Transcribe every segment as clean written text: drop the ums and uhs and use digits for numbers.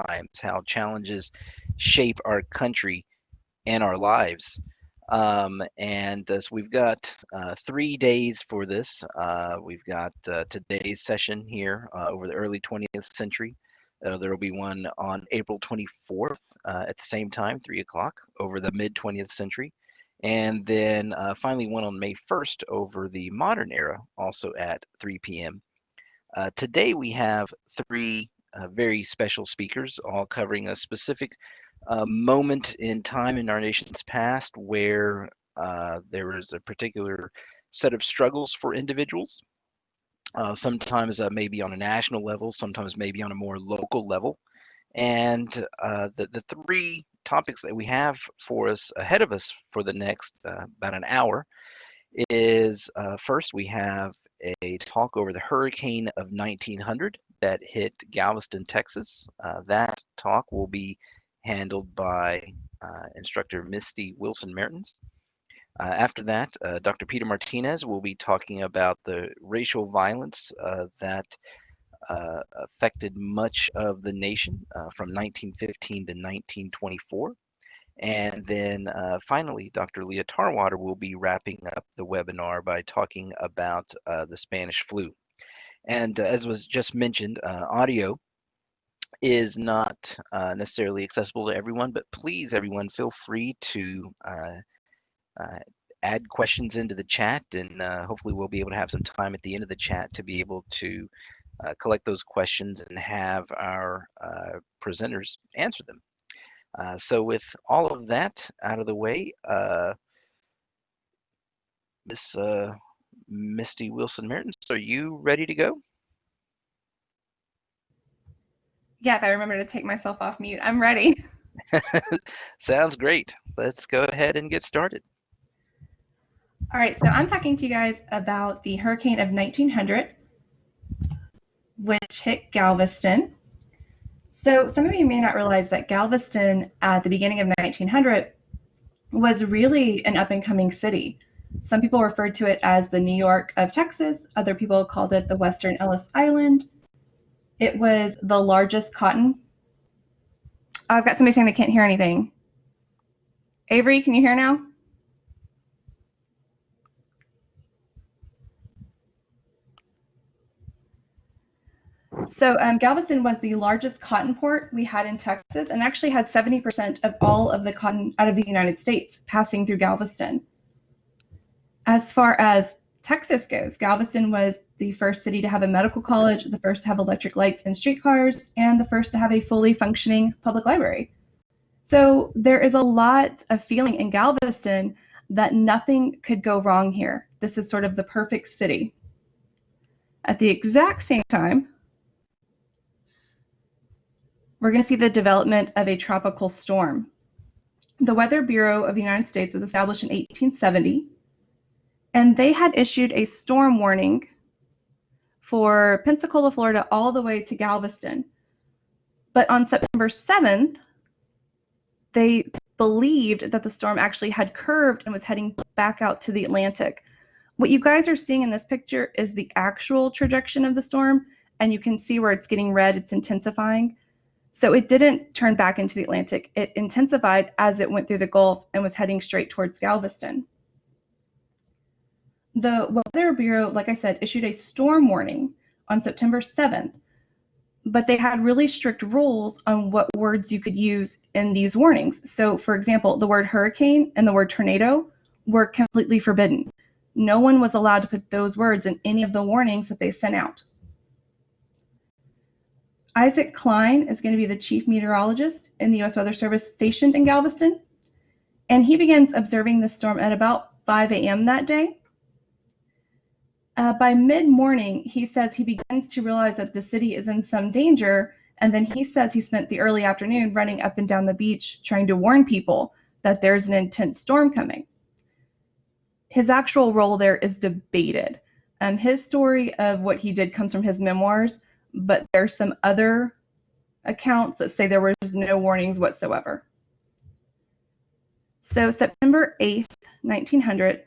times, how challenges shape our country and our lives. So we've got 3 days for this. We've got today's session here over the early 20th century. There will be one on April 24th at the same time, 3 o'clock, over the mid 20th century. And then finally one on May 1st over the modern era, also at 3 p.m. Today we have three very special speakers, all covering a specific moment in time in our nation's past where there was a particular set of struggles for individuals, sometimes maybe on a national level, sometimes maybe on a more local level. And the three topics that we have for us ahead of us for the next about an hour is first we have a talk over the hurricane of 1900 that hit Galveston, Texas. That talk will be handled by instructor Misty Wilson Mertens. After that, Dr. Peter Martinez will be talking about the racial violence that affected much of the nation from 1915 to 1924. And then finally, Dr. Leah Tarwater will be wrapping up the webinar by talking about the Spanish flu. And as was just mentioned, audio is not necessarily accessible to everyone, but please, everyone, feel free to uh, add questions into the chat, and hopefully we'll be able to have some time at the end of the chat to be able to collect those questions and have our presenters answer them. So with all of that out of the way, Miss Misty Wilson Mertens, are you ready to go? Yeah, if I remember to take myself off mute, I'm ready. Sounds great. Let's go ahead and get started. All right, so I'm talking to you guys about the hurricane of 1900, which hit Galveston. So some of you may not realize that Galveston at the beginning of 1900 was really an up-and-coming city. Some people referred to it as the New York of Texas. Other people called it the Western Ellis Island. It was the largest cotton. Oh, I've got somebody saying they can't hear anything. Avery, can you hear now? So Galveston was the largest cotton port we had in Texas and actually had 70% of all of the cotton out of the United States passing through Galveston. As far as Texas goes, Galveston was the first city to have a medical college, the first to have electric lights and streetcars, and the first to have a fully functioning public library. So there is a lot of feeling in Galveston that nothing could go wrong here. This is sort of the perfect city. At the exact same time, we're going to see the development of a tropical storm. The Weather Bureau of the United States was established in 1870, and they had issued a storm warning for Pensacola, Florida, all the way to Galveston. But on September 7th, they believed that the storm actually had curved and was heading back out to the Atlantic. What you guys are seeing in this picture is the actual trajectory of the storm, and you can see where it's getting red, it's intensifying. So it didn't turn back into the Atlantic. It intensified as it went through the Gulf and was heading straight towards Galveston. The Weather Bureau, like I said, issued a storm warning on September 7th, but they had really strict rules on what words you could use in these warnings. So, for example, the word hurricane and the word tornado were completely forbidden. No one was allowed to put those words in any of the warnings that they sent out. Isaac Klein is going to be the chief meteorologist in the U.S. Weather Service stationed in Galveston, and he begins observing the storm at about 5 a.m. that day. By mid-morning, he says he begins to realize that the city is in some danger, and then he says he spent the early afternoon running up and down the beach trying to warn people that there's an intense storm coming. His actual role there is debated. His story of what he did comes from his memoirs, but there's some other accounts that say there was no warnings whatsoever. So September 8th, 1900,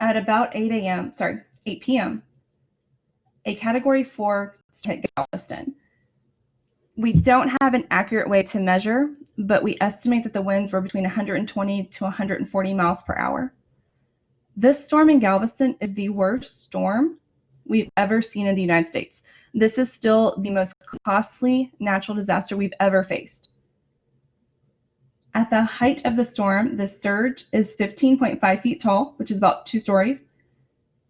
at about 8 p.m., a Category 4 hit Galveston. We don't have an accurate way to measure, but we estimate that the winds were between 120 to 140 miles per hour. This storm in Galveston is the worst storm we've ever seen in the United States. This is still the most costly natural disaster we've ever faced. At the height of the storm, the surge is 15.5 feet tall, which is about 2 stories,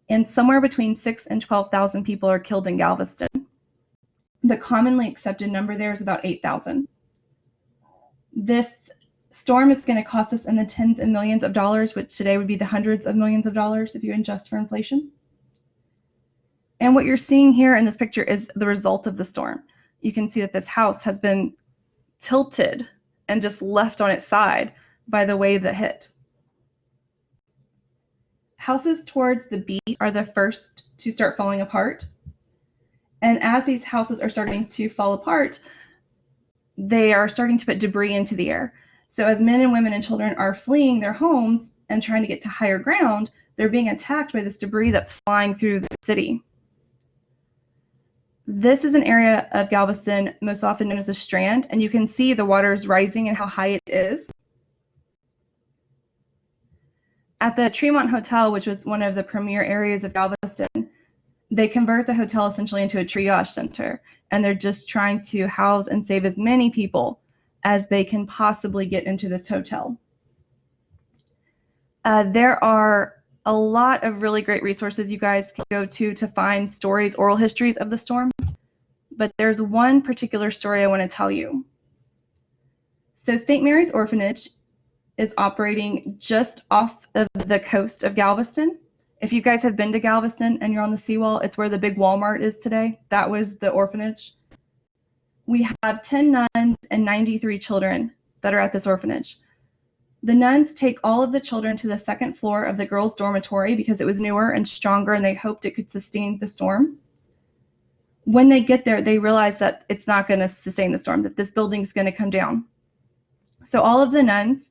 and somewhere between 6,000 and 12,000 people are killed in Galveston. The commonly accepted number there is about 8,000. This storm is going to cost us in the tens of millions of dollars, which today would be the hundreds of millions of dollars if you adjust for inflation. And what you're seeing here in this picture is the result of the storm. You can see that this house has been tilted and just left on its side by the wave that hit. Houses towards the beach are the first to start falling apart. And as these houses are starting to fall apart, they are starting to put debris into the air. So as men and women and children are fleeing their homes and trying to get to higher ground, they're being attacked by this debris that's flying through the city. This is an area of Galveston most often known as a strand, and you can see the water is rising and how high it is. At the Tremont Hotel, which was one of the premier areas of Galveston, they convert the hotel essentially into a triage center, and they're just trying to house and save as many people as they can possibly get into this hotel. There are a lot of really great resources you guys can go to find stories, oral histories of the storm, but there's one particular story I want to tell you. So St. Mary's Orphanage is operating just off of the coast of Galveston. If you guys have been to Galveston and you're on the seawall, it's where the big Walmart is today. That was the orphanage. We have 10 nuns and 93 children that are at this orphanage. The nuns take all of the children to the second floor of the girls' dormitory because it was newer and stronger and they hoped it could sustain the storm. When they get there, they realize that it's not going to sustain the storm, that this building is going to come down. So all of the nuns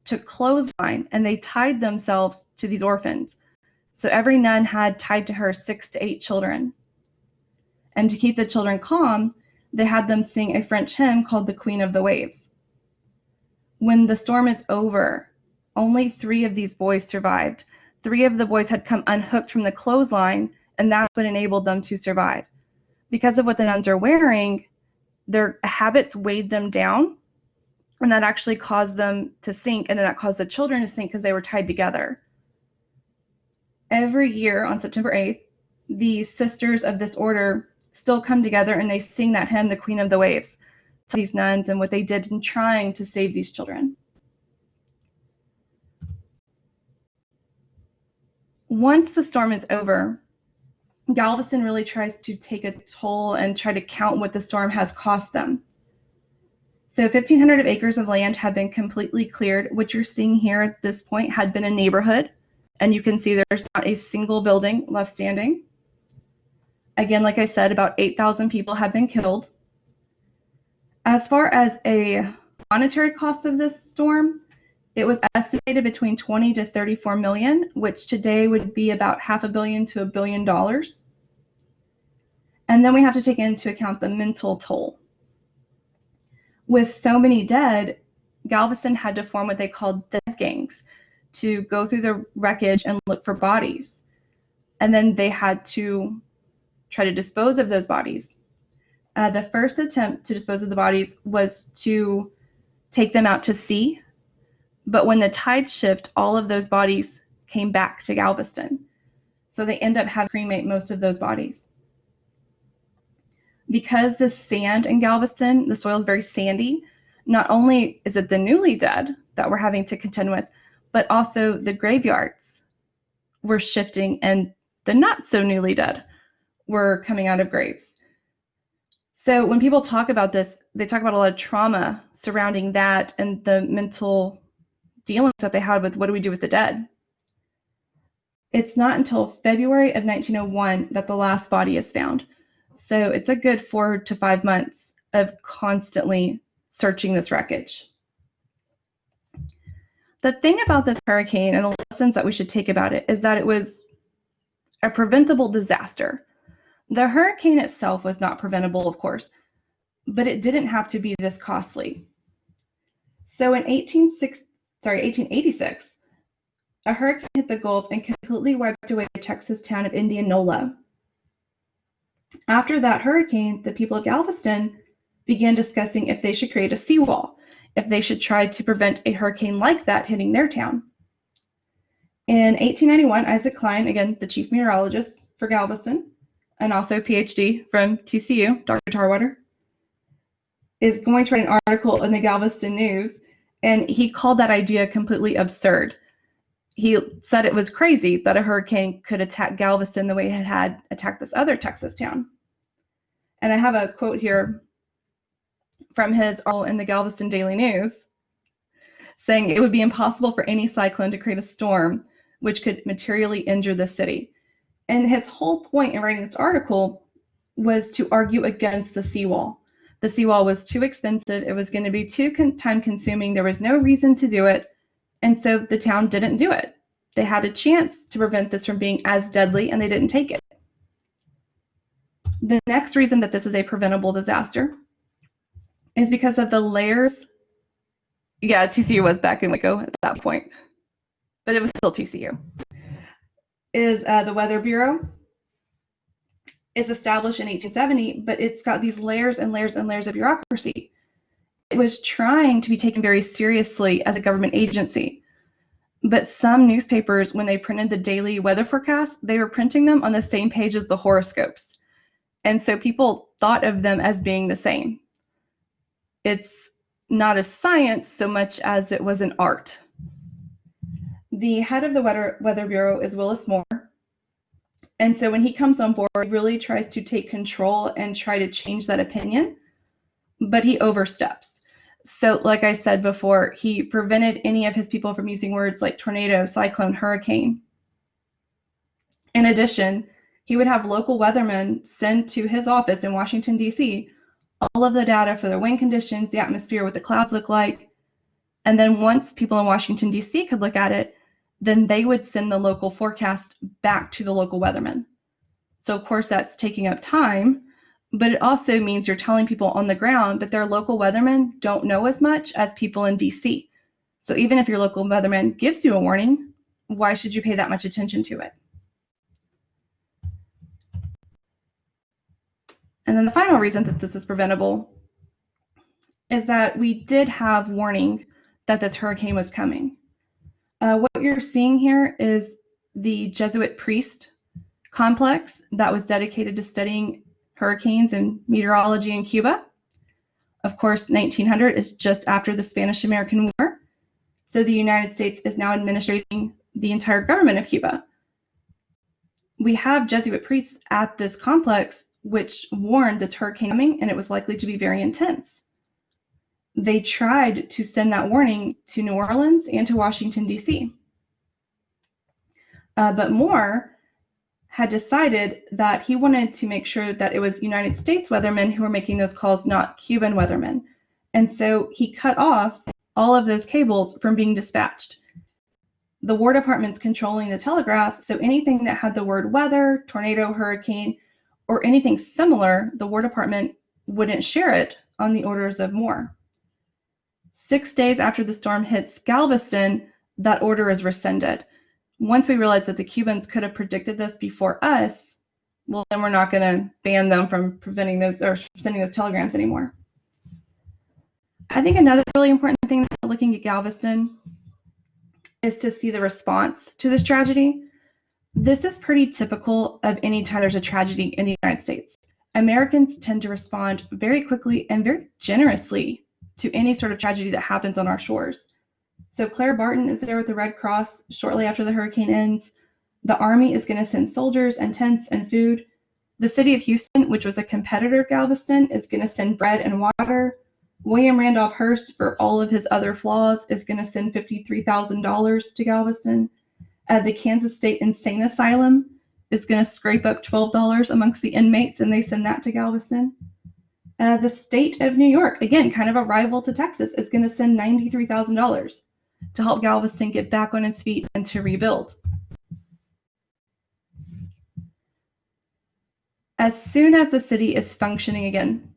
took clothesline and they tied themselves to these orphans. So every nun had tied to her 6 to 8 children. And to keep the children calm, they had them sing a French hymn called the Queen of the Waves. When the storm is over, only 3 of these boys survived. 3 of the boys had come unhooked from the clothesline, and that's what enabled them to survive. Because of what the nuns are wearing, their habits weighed them down, and that actually caused them to sink, and then that caused the children to sink because they were tied together. Every year on September 8th, the sisters of this order still come together and they sing that hymn, the Queen of the Waves, to these nuns and what they did in trying to save these children. Once the storm is over, Galveston really tries to take a toll and try to count what the storm has cost them. So 1,500 acres of land had been completely cleared. What you're seeing here at this point had been a neighborhood, and you can see there's not a single building left standing. Again, like I said, about 8,000 people have been killed. As far as a monetary cost of this storm, it was estimated between 20 to 34 million, which today would be about $500 million to $1 billion. And then we have to take into account the mental toll. With so many dead, Galveston had to form what they called dead gangs to go through the wreckage and look for bodies. And then they had to try to dispose of those bodies. The first attempt to dispose of the bodies was to take them out to sea, but when the tide shifted, all of those bodies came back to Galveston. So they end up having to cremate most of those bodies. Because the sand in Galveston, the soil is very sandy, not only is it the newly dead that we're having to contend with, but also the graveyards were shifting and the not so newly dead were coming out of graves. So when people talk about this, they talk about a lot of trauma surrounding that and the mental dealings that they had with what do we do with the dead. It's not until February of 1901 that the last body is found. So it's a good 4 to 5 months of constantly searching this wreckage. The thing about this hurricane and the lessons that we should take about it is that it was a preventable disaster. The hurricane itself was not preventable, of course, but it didn't have to be this costly. So in 1886, a hurricane hit the Gulf and completely wiped away the Texas town of Indianola. After that hurricane, the people of Galveston began discussing if they should create a seawall, if they should try to prevent a hurricane like that hitting their town. In 1891, Isaac Klein, again, the chief meteorologist for Galveston, and also PhD from TCU, Dr. Tarwater, is going to write an article in the Galveston News, and he called that idea completely absurd. He said it was crazy that a hurricane could attack Galveston the way it had attacked this other Texas town. And I have a quote here from his article in the Galveston Daily News saying it would be impossible for any cyclone to create a storm which could materially injure the city. And his whole point in writing this article was to argue against the seawall. The seawall was too expensive. It was going to be too time consuming. There was no reason to do it. And so the town didn't do it. They had a chance to prevent this from being as deadly, and they didn't take it. The next reason that this is a preventable disaster is because of the layers. Yeah, TCU was back in Waco at that point, but it was still TCU. The Weather Bureau is established in 1870, but it's got these layers and layers and layers of bureaucracy. It was trying to be taken very seriously as a government agency. But some newspapers, when they printed the daily weather forecast, they were printing them on the same page as the horoscopes. And so people thought of them as being the same. It's not a science so much as it was an art. The head of the Weather Bureau is Willis Moore. And so when he comes on board, he really tries to take control and try to change that opinion, but he oversteps. So like I said before, he prevented any of his people from using words like tornado, cyclone, hurricane. In addition, he would have local weathermen send to his office in Washington, D.C., all of the data for the wind conditions, the atmosphere, what the clouds look like. And then once people in Washington, D.C. could look at it, then they would send the local forecast back to the local weathermen. So of course that's taking up time, but it also means you're telling people on the ground that their local weathermen don't know as much as people in DC. So even if your local weatherman gives you a warning, why should you pay that much attention to it? And then the final reason that this is preventable is that we did have warning that this hurricane was coming. What you're seeing here is the Jesuit priest complex that was dedicated to studying hurricanes and meteorology in Cuba. Of course, 1900 is just after the Spanish-American War. So the United States is now administrating the entire government of Cuba. We have Jesuit priests at this complex which warned this hurricane coming, and it was likely to be very intense. They tried to send that warning to New Orleans and to Washington, D.C. But Moore had decided that he wanted to make sure that it was United States weathermen who were making those calls, not Cuban weathermen. And so he cut off all of those cables from being dispatched. The War Department's controlling the telegraph, so anything that had the word weather, tornado, hurricane, or anything similar, the War Department wouldn't share it on the orders of Moore. 6 days after the storm hits Galveston, that order is rescinded. Once we realized that the Cubans could have predicted this before us, well, then we're not going to ban them from preventing those or sending those telegrams anymore. I think another really important thing looking at Galveston is to see the response to this tragedy. This is pretty typical of any time there's a tragedy in the United States. Americans tend to respond very quickly and very generously to any sort of tragedy that happens on our shores. So Claire Barton is there with the Red Cross shortly after the hurricane ends. The Army is going to send soldiers and tents and food. The city of Houston, which was a competitor of Galveston, is going to send bread and water. William Randolph Hearst, for all of his other flaws, is going to send $53,000 to Galveston. The Kansas State Insane Asylum is going to scrape up $12 amongst the inmates, and they send that to Galveston. The state of New York, again, kind of a rival to Texas, is going to send $93,000 to help Galveston get back on its feet and to rebuild. As soon as the city is functioning again,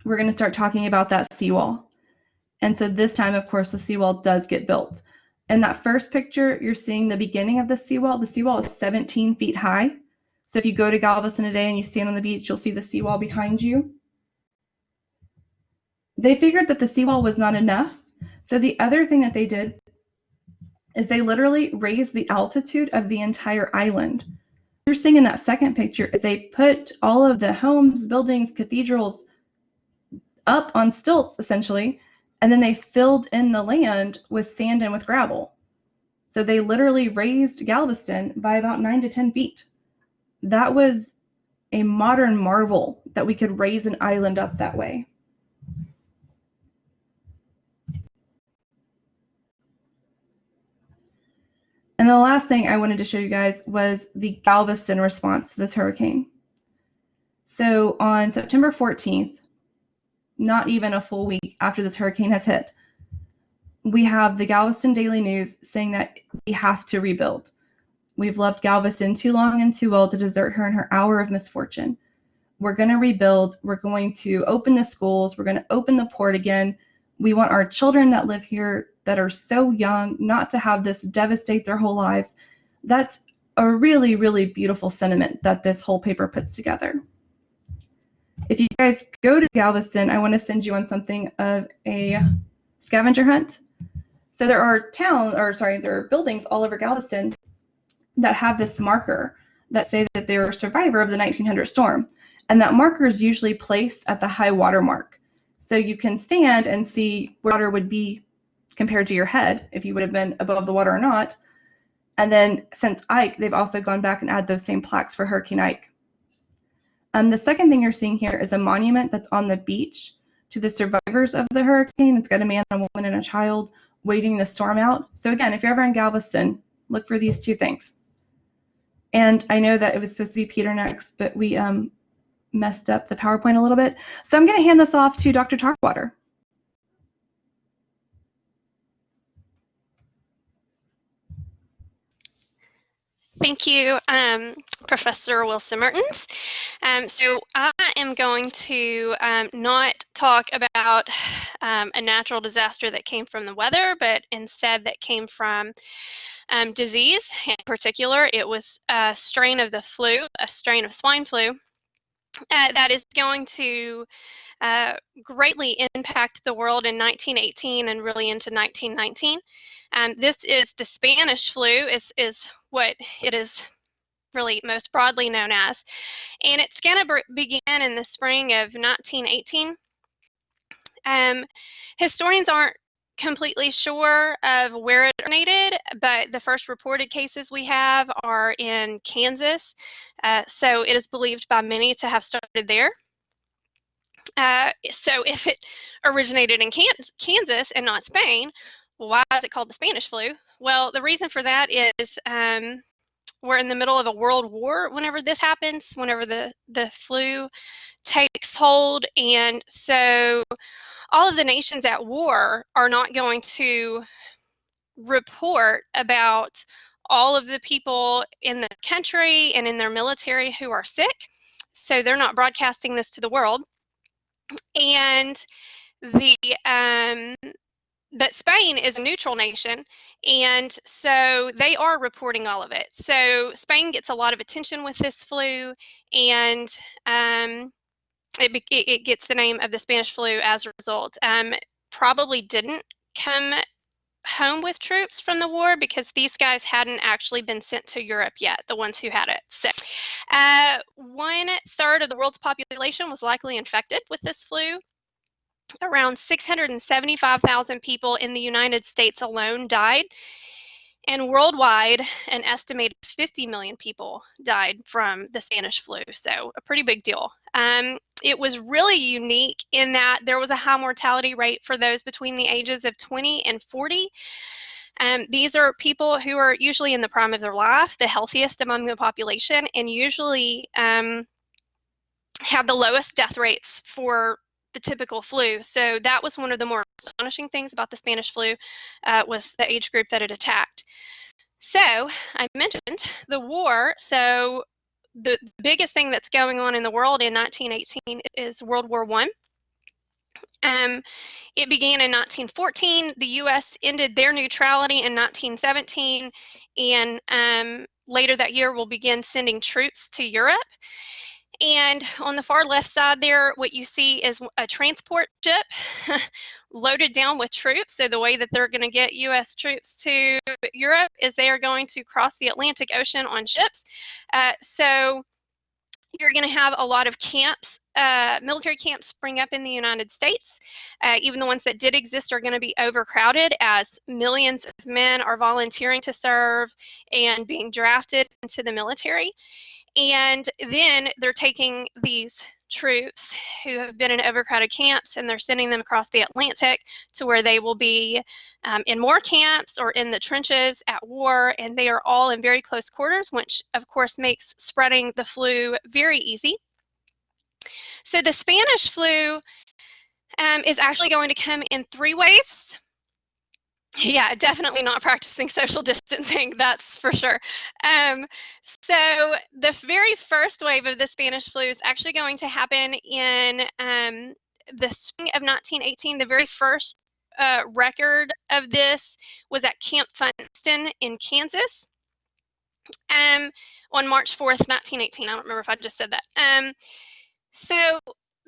we're going to start talking about that seawall. And so this time, of course, the seawall does get built. In that first picture, you're seeing the beginning of the seawall. The seawall is 17 feet high. So if you go to Galveston today and you stand on the beach, you'll see the seawall behind you. They figured that the seawall was not enough. So the other thing that they did is they literally raised the altitude of the entire island. What you're seeing in that second picture is they put all of the homes, buildings, cathedrals up on stilts, essentially, and then they filled in the land with sand and with gravel. So they literally raised Galveston by about 9 to 10 feet. That was a modern marvel that we could raise an island up that way. And the last thing I wanted to show you guys was the Galveston response to this hurricane. So on September 14th, not even a full week after this hurricane has hit, we have the Galveston Daily News saying that we have to rebuild. We've loved Galveston too long and too well to desert her in her hour of misfortune. We're going to rebuild. We're going to open the schools. We're going to open the port again. We want our children that live here that are so young not to have this devastate their whole lives. That's a really, really beautiful sentiment that this whole paper puts together. If you guys go to Galveston, I want to send you on something of a scavenger hunt. So there are there are buildings all over Galveston that have this marker that say that they're a survivor of the 1900 storm. And that marker is usually placed at the high water mark. So you can stand and see where water would be compared to your head, if you would have been above the water or not. And then since Ike, they've also gone back and added those same plaques for Hurricane Ike. The second thing you're seeing here is a monument that's on the beach to the survivors of the hurricane. It's got a man, a woman, and a child waiting the storm out. So again, if you're ever in Galveston, look for these two things. And I know that it was supposed to be Peter next, but we messed up the PowerPoint a little bit. So I'm going to hand this off to Dr. Tarwater. Thank you, Professor Wilson Mertens. So I am going to not talk about a natural disaster that came from the weather, but instead that came from disease. In particular, it was a strain of the flu, a strain of swine flu, that is going to greatly impact the world in 1918 and really into 1919. This is the Spanish flu, is what it is really most broadly known as. And it's going to begin in the spring of 1918. Historians aren't completely sure of where it originated, but the first reported cases we have are in Kansas. So it is believed by many to have started there. So if it originated in Kansas and not Spain, why is it called the Spanish flu? Well, the reason for that is we're in the middle of a world war whenever this happens, whenever the flu takes hold. And so all of the nations at war are not going to report about all of the people in the country and in their military who are sick. So they're not broadcasting this to the world. And but Spain is a neutral nation, and so they are reporting all of it. So Spain gets a lot of attention with this flu, and it gets the name of the Spanish flu as a result. Probably didn't come home with troops from the war because these guys hadn't actually been sent to Europe yet, the ones who had it. So 1/3 of the world's population was likely infected with this flu. Around 675,000 people in the United States alone died, and worldwide, an estimated 50 million people died from the Spanish flu, so a pretty big deal. It was really unique in that there was a high mortality rate for those between the ages of 20 and 40. These are people who are usually in the prime of their life, the healthiest among the population, and usually have the lowest death rates for the typical flu. So that was one of the more astonishing things about the Spanish flu, was the age group that it attacked. So I mentioned the war. So the biggest thing that's going on in the world in 1918 is World War I. It began in 1914. The U.S. ended their neutrality in 1917, and later that year will begin sending troops to Europe. And on the far left side there, what you see is a transport ship loaded down with troops. So the way that they're going to get U.S. troops to Europe is they are going to cross the Atlantic Ocean on ships. So you're going to have a lot of camps, military camps spring up in the United States. Even the ones that did exist are going to be overcrowded as millions of men are volunteering to serve and being drafted into the military. And then they're taking these troops who have been in overcrowded camps and they're sending them across the Atlantic to where they will be in more camps or in the trenches at war, and they are all in very close quarters, which of course makes spreading the flu very easy. So the Spanish flu is actually going to come in 3 waves. Yeah, definitely not practicing social distancing, that's for sure. So the very first wave of the Spanish flu is actually going to happen in the spring of 1918. The very first record of this was at Camp Funston in Kansas on March 4th, 1918. I don't remember if I just said that. So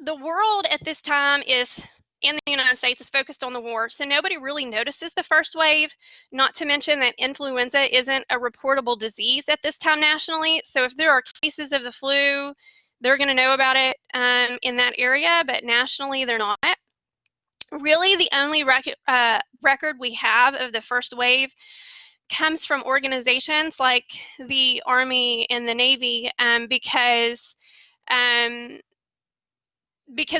the world at this time is, in the United States, is focused on the war, so nobody really notices the first wave, not to mention that influenza isn't a reportable disease at this time nationally. So if there are cases of the flu, they're going to know about it in that area, but nationally they're not. Really, the only record we have of the first wave comes from organizations like the Army and the Navy, because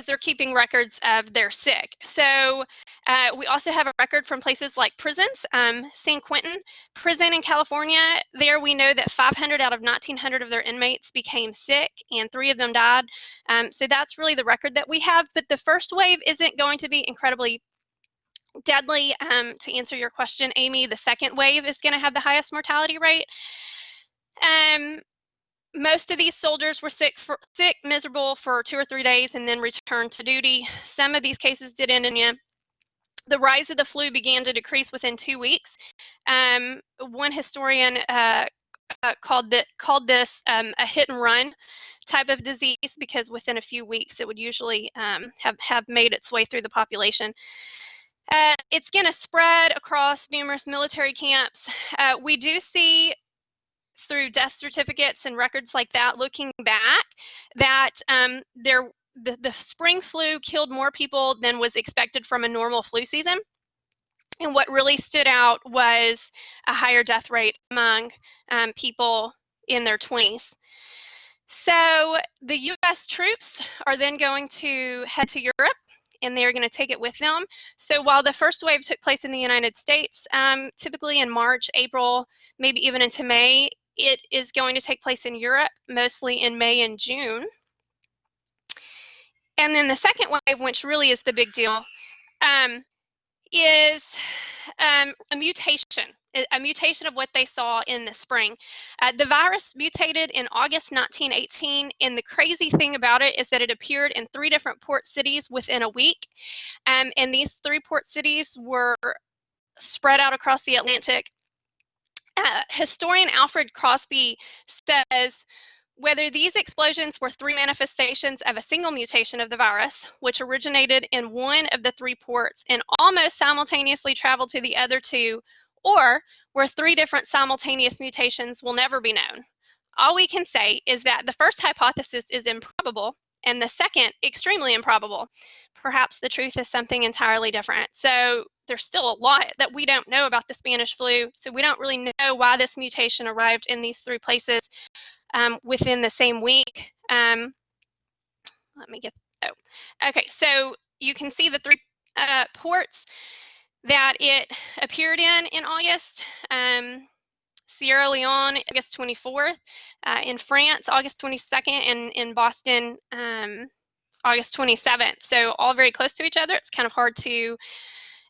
they're keeping records of their sick. So we also have a record from places like prisons. San Quentin prison in California, there we know that 500 out of 1,900 of their inmates became sick and 3 of them died. So that's really the record that we have. But the first wave isn't going to be incredibly deadly. To answer your question, Amy, the second wave is going to have the highest mortality rate. Most of these soldiers were sick, miserable for 2 or 3 days, and then returned to duty. Some of these cases did end in pneumonia. The rise of the flu began to decrease within 2 weeks. One historian called this a hit and run type of disease, because within a few weeks it would usually have made its way through the population. It's going to spread across numerous military camps. We do see, through death certificates and records like that, looking back, that the spring flu killed more people than was expected from a normal flu season. And what really stood out was a higher death rate among people in their 20s. So the U.S. troops are then going to head to Europe, and they're going to take it with them. So while the first wave took place in the United States, typically in March, April, maybe even into May, it is going to take place in Europe, mostly in May and June. And then the second wave, which really is the big deal, is a mutation of what they saw in the spring. The virus mutated in August 1918, and the crazy thing about it is that it appeared in 3 different port cities within a week. And these 3 port cities were spread out across the Atlantic. Historian Alfred Crosby says, whether these explosions were 3 manifestations of a single mutation of the virus, which originated in one of the 3 ports and almost simultaneously traveled to the other 2, or were 3 different simultaneous mutations, will never be known. All we can say is that the first hypothesis is improbable, and the second extremely improbable. Perhaps the truth is something entirely different. So there's still a lot that we don't know about the Spanish flu, so we don't really know why this mutation arrived in these 3 places within the same week. Okay, so you can see the 3 ports that it appeared in August. Sierra Leone, August 24th, in France, August 22nd, and in Boston, August 27th. So all very close to each other. It's kind of hard to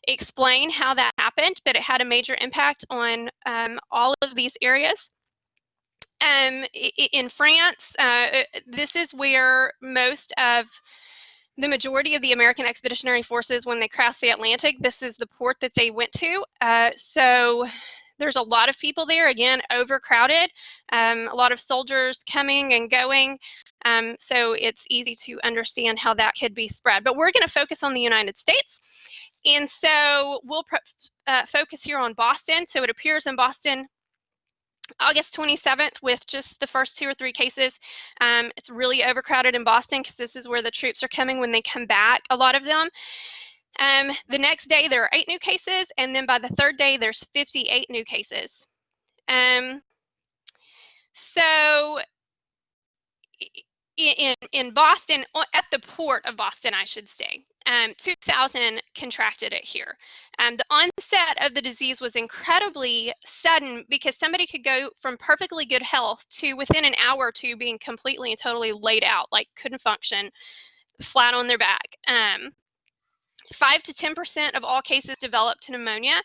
explain how that happened, but it had a major impact on all of these areas. In France, this is where most of the majority of the American Expeditionary Forces, when they crossed the Atlantic, this is the port that they went to. So there's a lot of people there, again, overcrowded, a lot of soldiers coming and going. So it's easy to understand how that could be spread. But we're going to focus on the United States. And so we'll focus here on Boston. So it appears in Boston August 27th with just the first 2 or 3 cases. It's really overcrowded in Boston because this is where the troops are coming when they come back, a lot of them. The next day there are 8 new cases, and then by the 3rd day there's 58 new cases. So in Boston, at the port of Boston, I should say, 2,000 contracted it here. The onset of the disease was incredibly sudden because somebody could go from perfectly good health to within an hour or two being completely and totally laid out, like couldn't function, flat on their back. 5 to 10% of all cases developed pneumonia,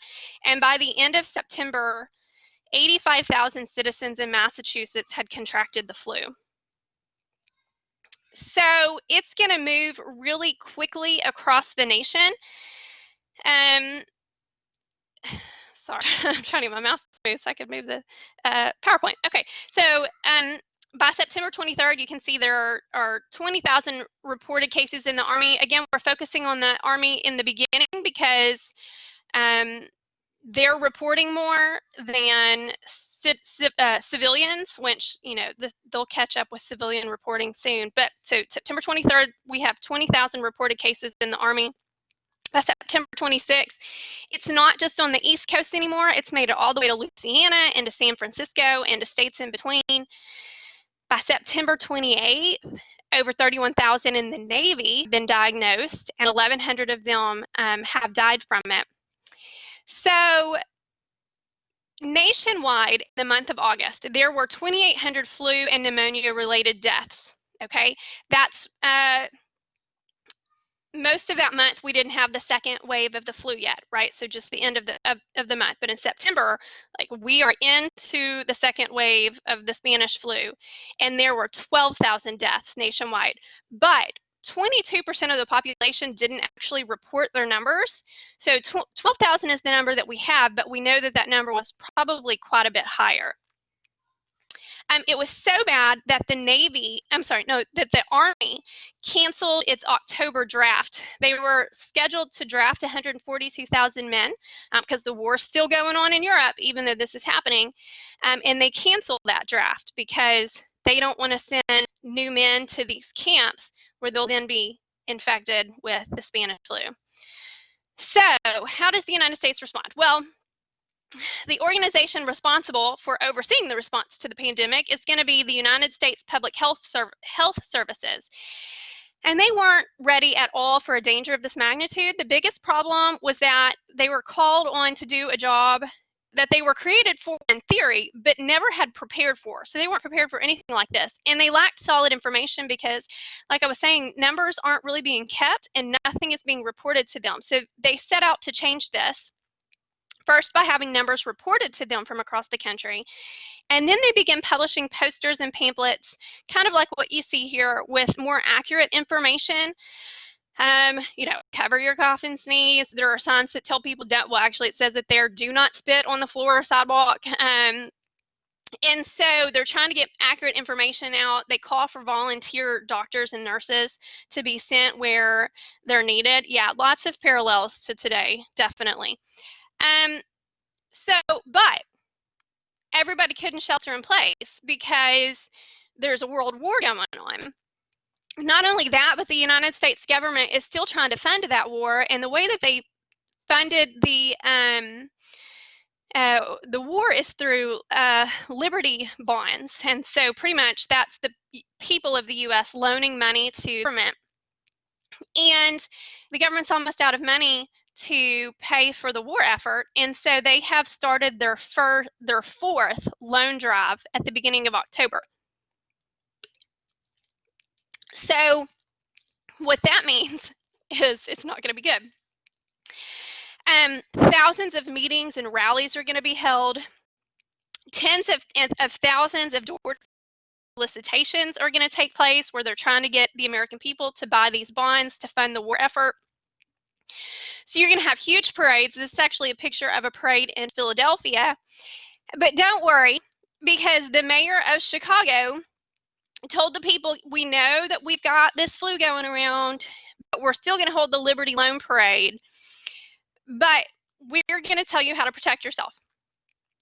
and by the end of September, 85,000 citizens in Massachusetts had contracted the flu. So it's going to move really quickly across the nation. Sorry, I'm trying to get my mouse to move so I could move the PowerPoint. Okay, so by September 23rd, you can see there are 20,000 reported cases in the Army. Again, we're focusing on the Army in the beginning because they're reporting more than civilians, which, you know, they'll catch up with civilian reporting soon. But so September 23rd, we have 20,000 reported cases in the Army. By September 26th, it's not just on the East Coast anymore. It's made it all the way to Louisiana and to San Francisco and to states in between. By September 28th, over 31,000 in the Navy have been diagnosed, and 1,100 of them have died from it. So nationwide, the month of August, there were 2,800 flu and pneumonia-related deaths. Okay, that's most of that month we didn't have the second wave of the flu yet, right? So just the end of the month. But in September, like, we are into the second wave of the Spanish flu, and there were 12,000 deaths nationwide. But 22% of the population didn't actually report their numbers. So 12,000 is the number that we have, but we know that that number was probably quite a bit higher. It was so bad that the Army canceled its October draft. They were scheduled to draft 142,000 men because the war's still going on in Europe, even though this is happening. And they canceled that draft because they don't want to send new men to these camps where they'll then be infected with the Spanish flu. So how does the United States respond? Well, the organization responsible for overseeing the response to the pandemic is going to be the United States Public Health Services. And they weren't ready at all for a danger of this magnitude. The biggest problem was that they were called on to do a job that they were created for in theory, but never had prepared for. So they weren't prepared for anything like this. And they lacked solid information because, like I was saying, numbers aren't really being kept and nothing is being reported to them. So they set out to change this. First, by having numbers reported to them from across the country. And then they began publishing posters and pamphlets, kind of like what you see here, with more accurate information. You know, cover your cough and sneeze. There are signs that tell people don't, well, actually it says that there, do not spit on the floor or sidewalk. And so they're trying to get accurate information out. They call for volunteer doctors and nurses to be sent where they're needed. Yeah, lots of parallels to today, definitely. But everybody couldn't shelter in place because there's a world war going on. Not only that, but the United States government is still trying to fund that war, and the way that they funded the war is through Liberty bonds. And so pretty much that's the people of the U.S. loaning money to the government. And the government's almost out of money to pay for the war effort, and so they have started their fourth loan drive at the beginning of October. So what that means is it's not going to be good. Thousands of meetings and rallies are going to be held. Tens of thousands of door solicitations are going to take place where they're trying to get the American people to buy these bonds to fund the war effort. So you're going to have huge parades. This is actually a picture of a parade in Philadelphia. But don't worry, because the mayor of Chicago told the people, we know that we've got this flu going around, but we're still going to hold the Liberty Loan Parade. But we're going to tell you how to protect yourself.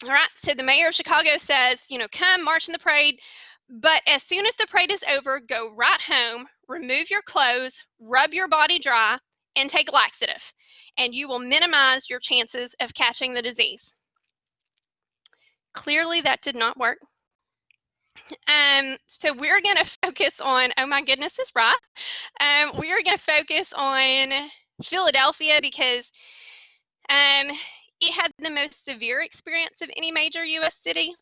All right, so the mayor of Chicago says, come march in the parade, but as soon as the parade is over, go right home, remove your clothes, rub your body dry, and take laxative, and you will minimize your chances of catching the disease. Clearly, that did not work. So we're going to focus on, oh my goodness, is right. We are going to focus on Philadelphia because it had the most severe experience of any major U.S. city.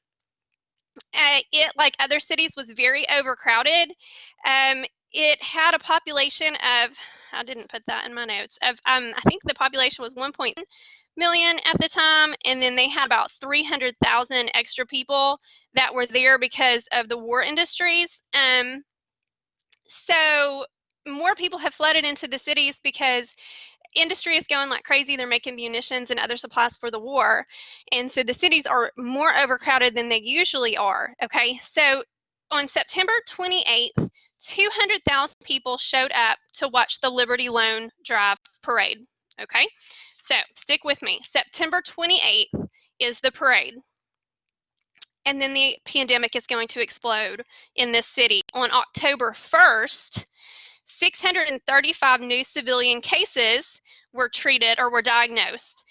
It, like other cities, was very overcrowded. It had a population of, I didn't put that in my notes, of I think the population was 1.1 million at the time, and then they had about 300,000 extra people that were there because of the war industries. So more people have flooded into the cities because industry is going like crazy. They're making munitions and other supplies for the war. And so the cities are more overcrowded than they usually are. Okay, so on September 28th, 200,000 people showed up to watch the Liberty Loan Drive parade. Okay, so stick with me. September 28th is the parade. And then the pandemic is going to explode in this city. On October 1st, 635 new civilian cases were treated or were diagnosed.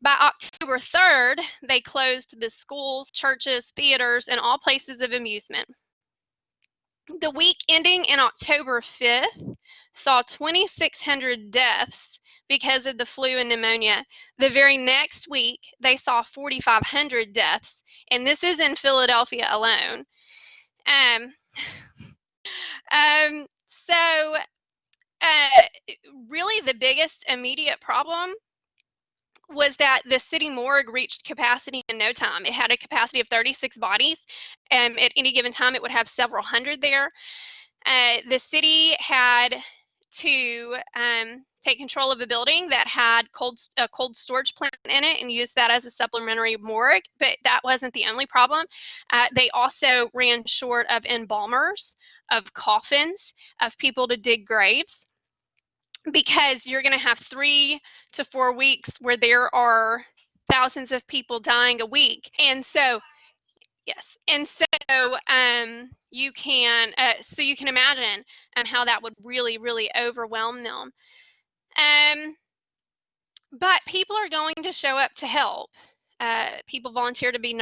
By October 3rd, they closed the schools, churches, theaters, and all places of amusement. The week ending in October 5th saw 2,600 deaths because of the flu and pneumonia. The very next week, they saw 4,500 deaths, and this is in Philadelphia alone. So really the biggest immediate problem was that the city morgue reached capacity in no time. It had a capacity of 36 bodies. At any given time, it would have several hundred there. The city had to take control of a building that had a cold storage plant in it and use that as a supplementary morgue, but that wasn't the only problem. They also ran short of embalmers, of coffins, of people to dig graves, because you're going to have 3 to 4 weeks where there are thousands of people dying a week. And so, yes, and so you can imagine how that would really, really overwhelm them. But people are going to show up to help. People volunteer to be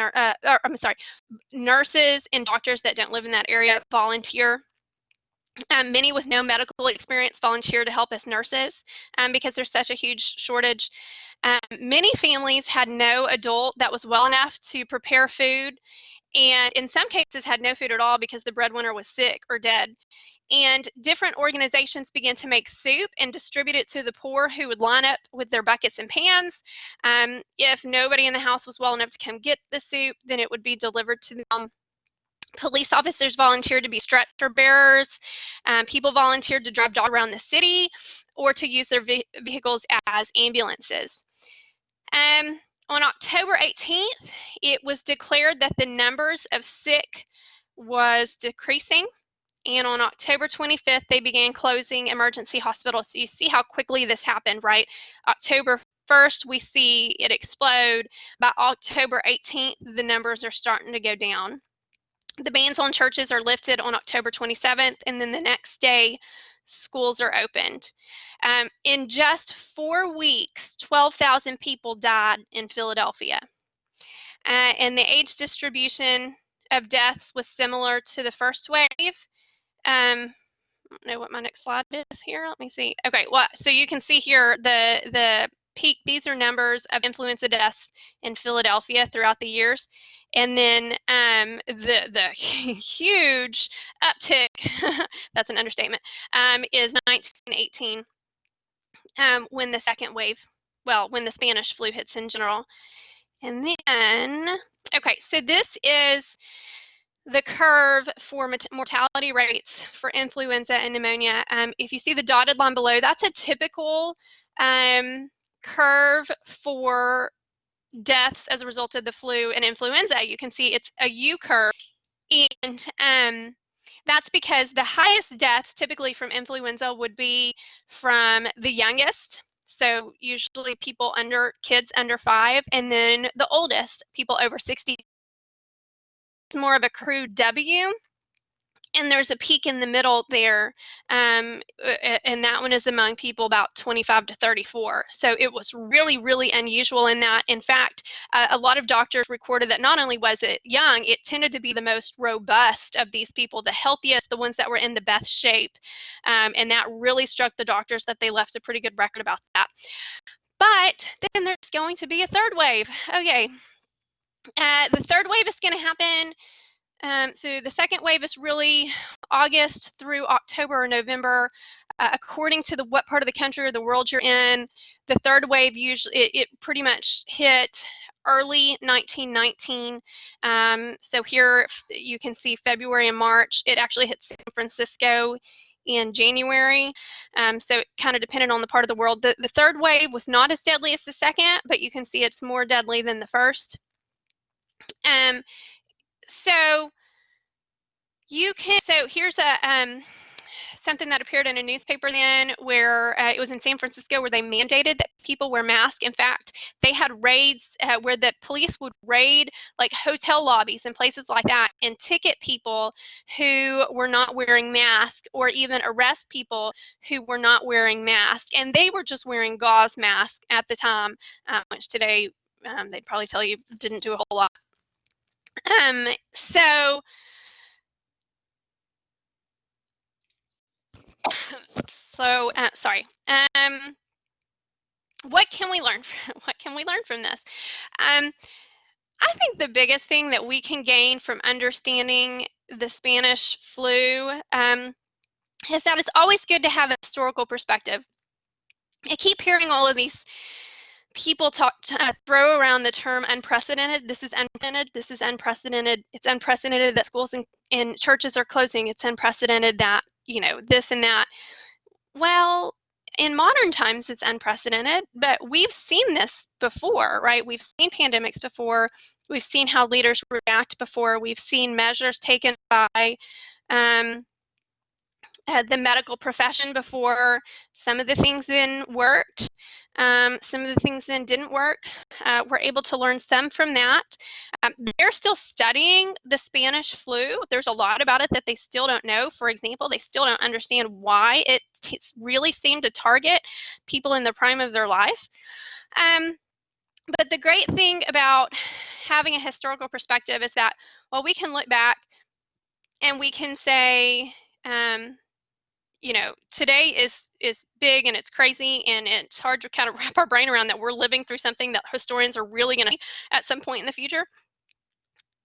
nurses and doctors that don't live in that area volunteer. Many with no medical experience volunteer to help as nurses because there's such a huge shortage. Many families had no adult that was well enough to prepare food, and in some cases had no food at all because the breadwinner was sick or dead. And different organizations began to make soup and distribute it to the poor, who would line up with their buckets and pans. If nobody in the house was well enough to come get the soup, then it would be delivered to them. Police officers volunteered to be stretcher bearers. People volunteered to drive dogs around the city or to use their vehicles as ambulances. On October 18th, it was declared that the numbers of sick was decreasing. And on October 25th, they began closing emergency hospitals. So you see how quickly this happened, right? October 1st, we see it explode. By October 18th, the numbers are starting to go down. The bans on churches are lifted on October 27th, and then the next day, schools are opened. In just 4 weeks, 12,000 people died in Philadelphia. And the age distribution of deaths was similar to the first wave. I don't know what my next slide is here. Let me see. Okay, well, so you can see here the peak. These are numbers of influenza deaths in Philadelphia throughout the years. And then the huge uptick, that's an understatement, is 1918 when the second wave, when the Spanish flu hits in general. And then, okay, so this is the curve for mortality rates for influenza and pneumonia. If you see the dotted line below, that's a typical curve for deaths as a result of the flu and influenza. You can see it's a U curve, and that's because the highest deaths typically from influenza would be from the youngest, so usually kids under 5, and then the oldest, people over 60. It's more of a crude W, and there's a peak in the middle there, and that one is among people about 25 to 34. So it was really, really unusual in that. In fact, a lot of doctors recorded that not only was it young, it tended to be the most robust of these people, the healthiest, the ones that were in the best shape, and that really struck the doctors that they left a pretty good record about that. But then there's going to be a third wave. Okay, the third wave is going to happen. So the second wave is really August through October or November, according to what part of the country or the world you're in. The third wave usually it pretty much hit early 1919. So here you can see February and March. It actually hit San Francisco in January. So it kind of depended on the part of the world. The third wave was not as deadly as the second, but you can see it's more deadly than the first. So here's something that appeared in a newspaper then, where it was in San Francisco, where they mandated that people wear masks. In fact, they had raids where the police would raid like hotel lobbies and places like that and ticket people who were not wearing masks, or even arrest people who were not wearing masks. And they were just wearing gauze masks at the time, which today they'd probably tell you didn't do a whole lot. Sorry. What can we learn? What can we learn from this? I think the biggest thing that we can gain from understanding the Spanish flu is that it's always good to have a historical perspective. I keep hearing all of these people throw around the term unprecedented. This is unprecedented. This is unprecedented. It's unprecedented that schools and churches are closing. It's unprecedented that, this and that. Well, in modern times, it's unprecedented, but we've seen this before, right? We've seen pandemics before. We've seen how leaders react before. We've seen measures taken by the medical profession before. Some of the things then worked. Some of the things then didn't work. We're able to learn some from that. They're still studying the Spanish flu. There's a lot about it that they still don't know. For example, they still don't understand why it really seemed to target people in the prime of their life. But the great thing about having a historical perspective is that, well, we can look back and we can say, today is big and it's crazy, and it's hard to kind of wrap our brain around that we're living through something that historians are really going to at some point in the future.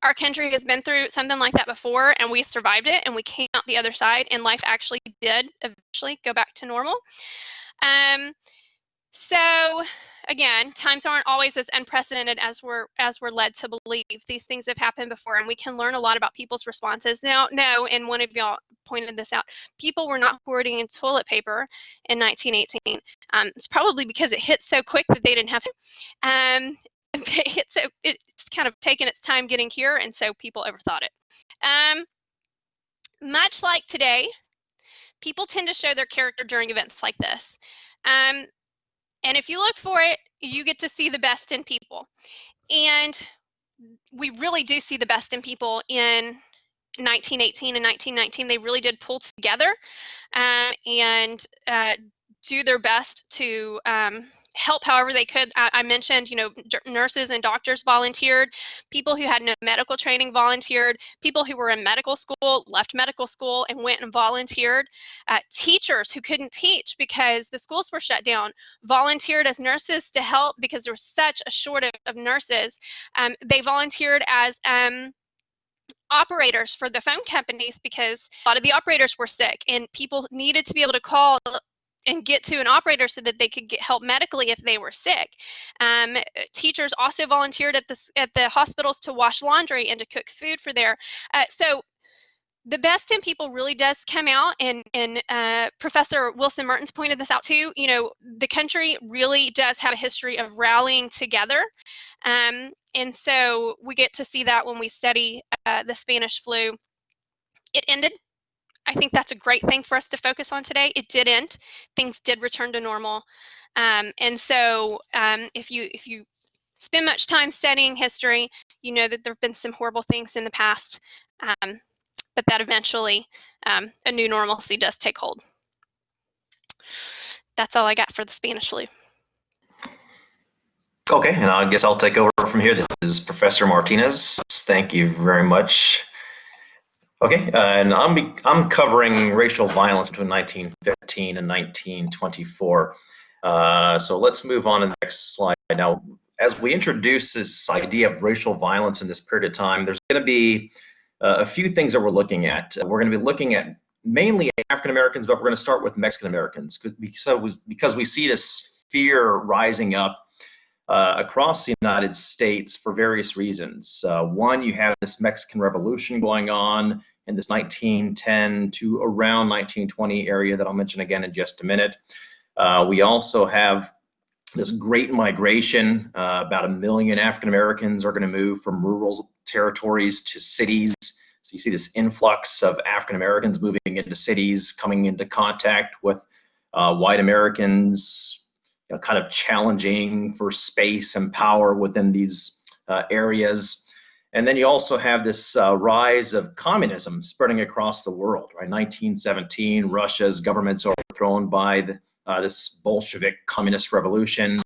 Our country has been through something like that before, and we survived it, and we came out the other side, and life actually did eventually go back to normal. So again, times aren't always as unprecedented as we're led to believe. These things have happened before, and we can learn a lot about people's responses. Now, no, and one of y'all pointed this out, people were not hoarding in toilet paper in 1918. It's probably because it hit so quick that they didn't have to. It's kind of taken its time getting here, and so people overthought it. Much like today, people tend to show their character during events like this. And if you look for it, you get to see the best in people. And we really do see the best in people in 1918 and 1919. They really did pull together and do their best to help however they could. I mentioned, nurses and doctors volunteered. People who had no medical training volunteered. People who were in medical school left medical school and went and volunteered. Teachers who couldn't teach because the schools were shut down volunteered as nurses to help because there was such a shortage of nurses. They volunteered as operators for the phone companies because a lot of the operators were sick, and people needed to be able to call and get to an operator so that they could get help medically if they were sick. Teachers also volunteered at the hospitals to wash laundry and to cook food for their. So the best in people really does come out, and Professor Wilson Mertens pointed this out too. You know, the country really does have a history of rallying together, and so we get to see that when we study the Spanish flu. It ended. I think that's a great thing for us to focus on today. It did end. Things did return to normal, and so if you spend much time studying history, you know that there have been some horrible things in the past. But that eventually a new normalcy does take hold. That's all I got for the Spanish flu. Okay, and I guess I'll take over from here. This is Professor Martinez. Thank you very much. Okay, and I'm covering racial violence between 1915 and 1924. So let's move on to the next slide. Now, as we introduce this idea of racial violence in this period of time, there's going to be a few things that we're looking at. We're going to be looking at mainly African Americans, but we're going to start with Mexican Americans because we see this fear rising up across the United States for various reasons. One, you have this Mexican Revolution going on in this 1910 to around 1920 area that I'll mention again in just a minute. We also have this great migration. About 1 million African Americans are going to move from rural territories to cities. So you see this influx of African Americans moving into cities, coming into contact with white Americans, you know, kind of challenging for space and power within these areas. And then you also have this rise of communism spreading across the world, right? 1917, Russia's government's overthrown by this Bolshevik communist revolution,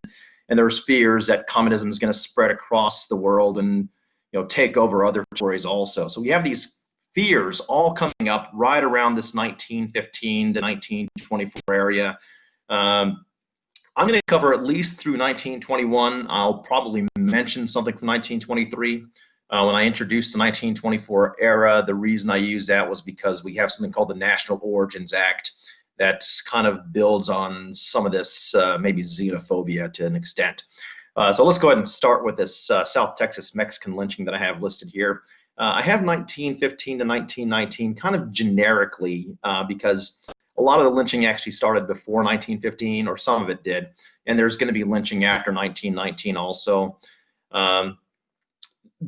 and there's fears that communism is going to spread across the world and, you know, take over other territories also. So we have these fears all coming up right around this 1915 to 1924 area. I'm going to cover at least through 1921. I'll probably mention something from 1923. When I introduced the 1924 era, the reason I used that was because we have something called the National Origins Act that kind of builds on some of this maybe xenophobia to an extent. So let's go ahead and start with this South Texas Mexican lynching that I have listed here. I have 1915 to 1919 kind of generically because a lot of the lynching actually started before 1915, or some of it did, and there's going to be lynching after 1919 also.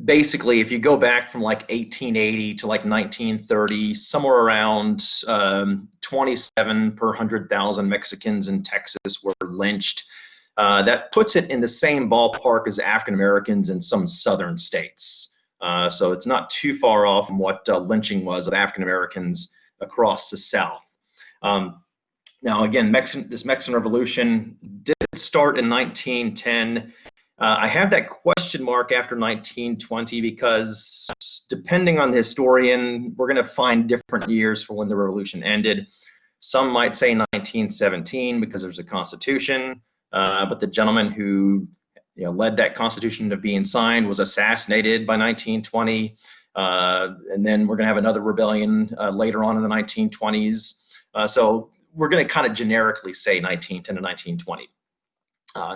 Basically, if you go back from like 1880 to like 1930, somewhere around 27 per 100,000 Mexicans in Texas were lynched. That puts it in the same ballpark as African Americans in some southern states. So it's not too far off from what lynching was of African Americans across the South. Now, again, this Mexican Revolution did start in 1910. I have that question mark after 1920 because depending on the historian, we're going to find different years for when the revolution ended. Some might say 1917 because there's a constitution, but the gentleman who led that constitution to being signed was assassinated by 1920, and then we're going to have another rebellion later on in the 1920s. So we're going to kind of generically say 1910 to 1920.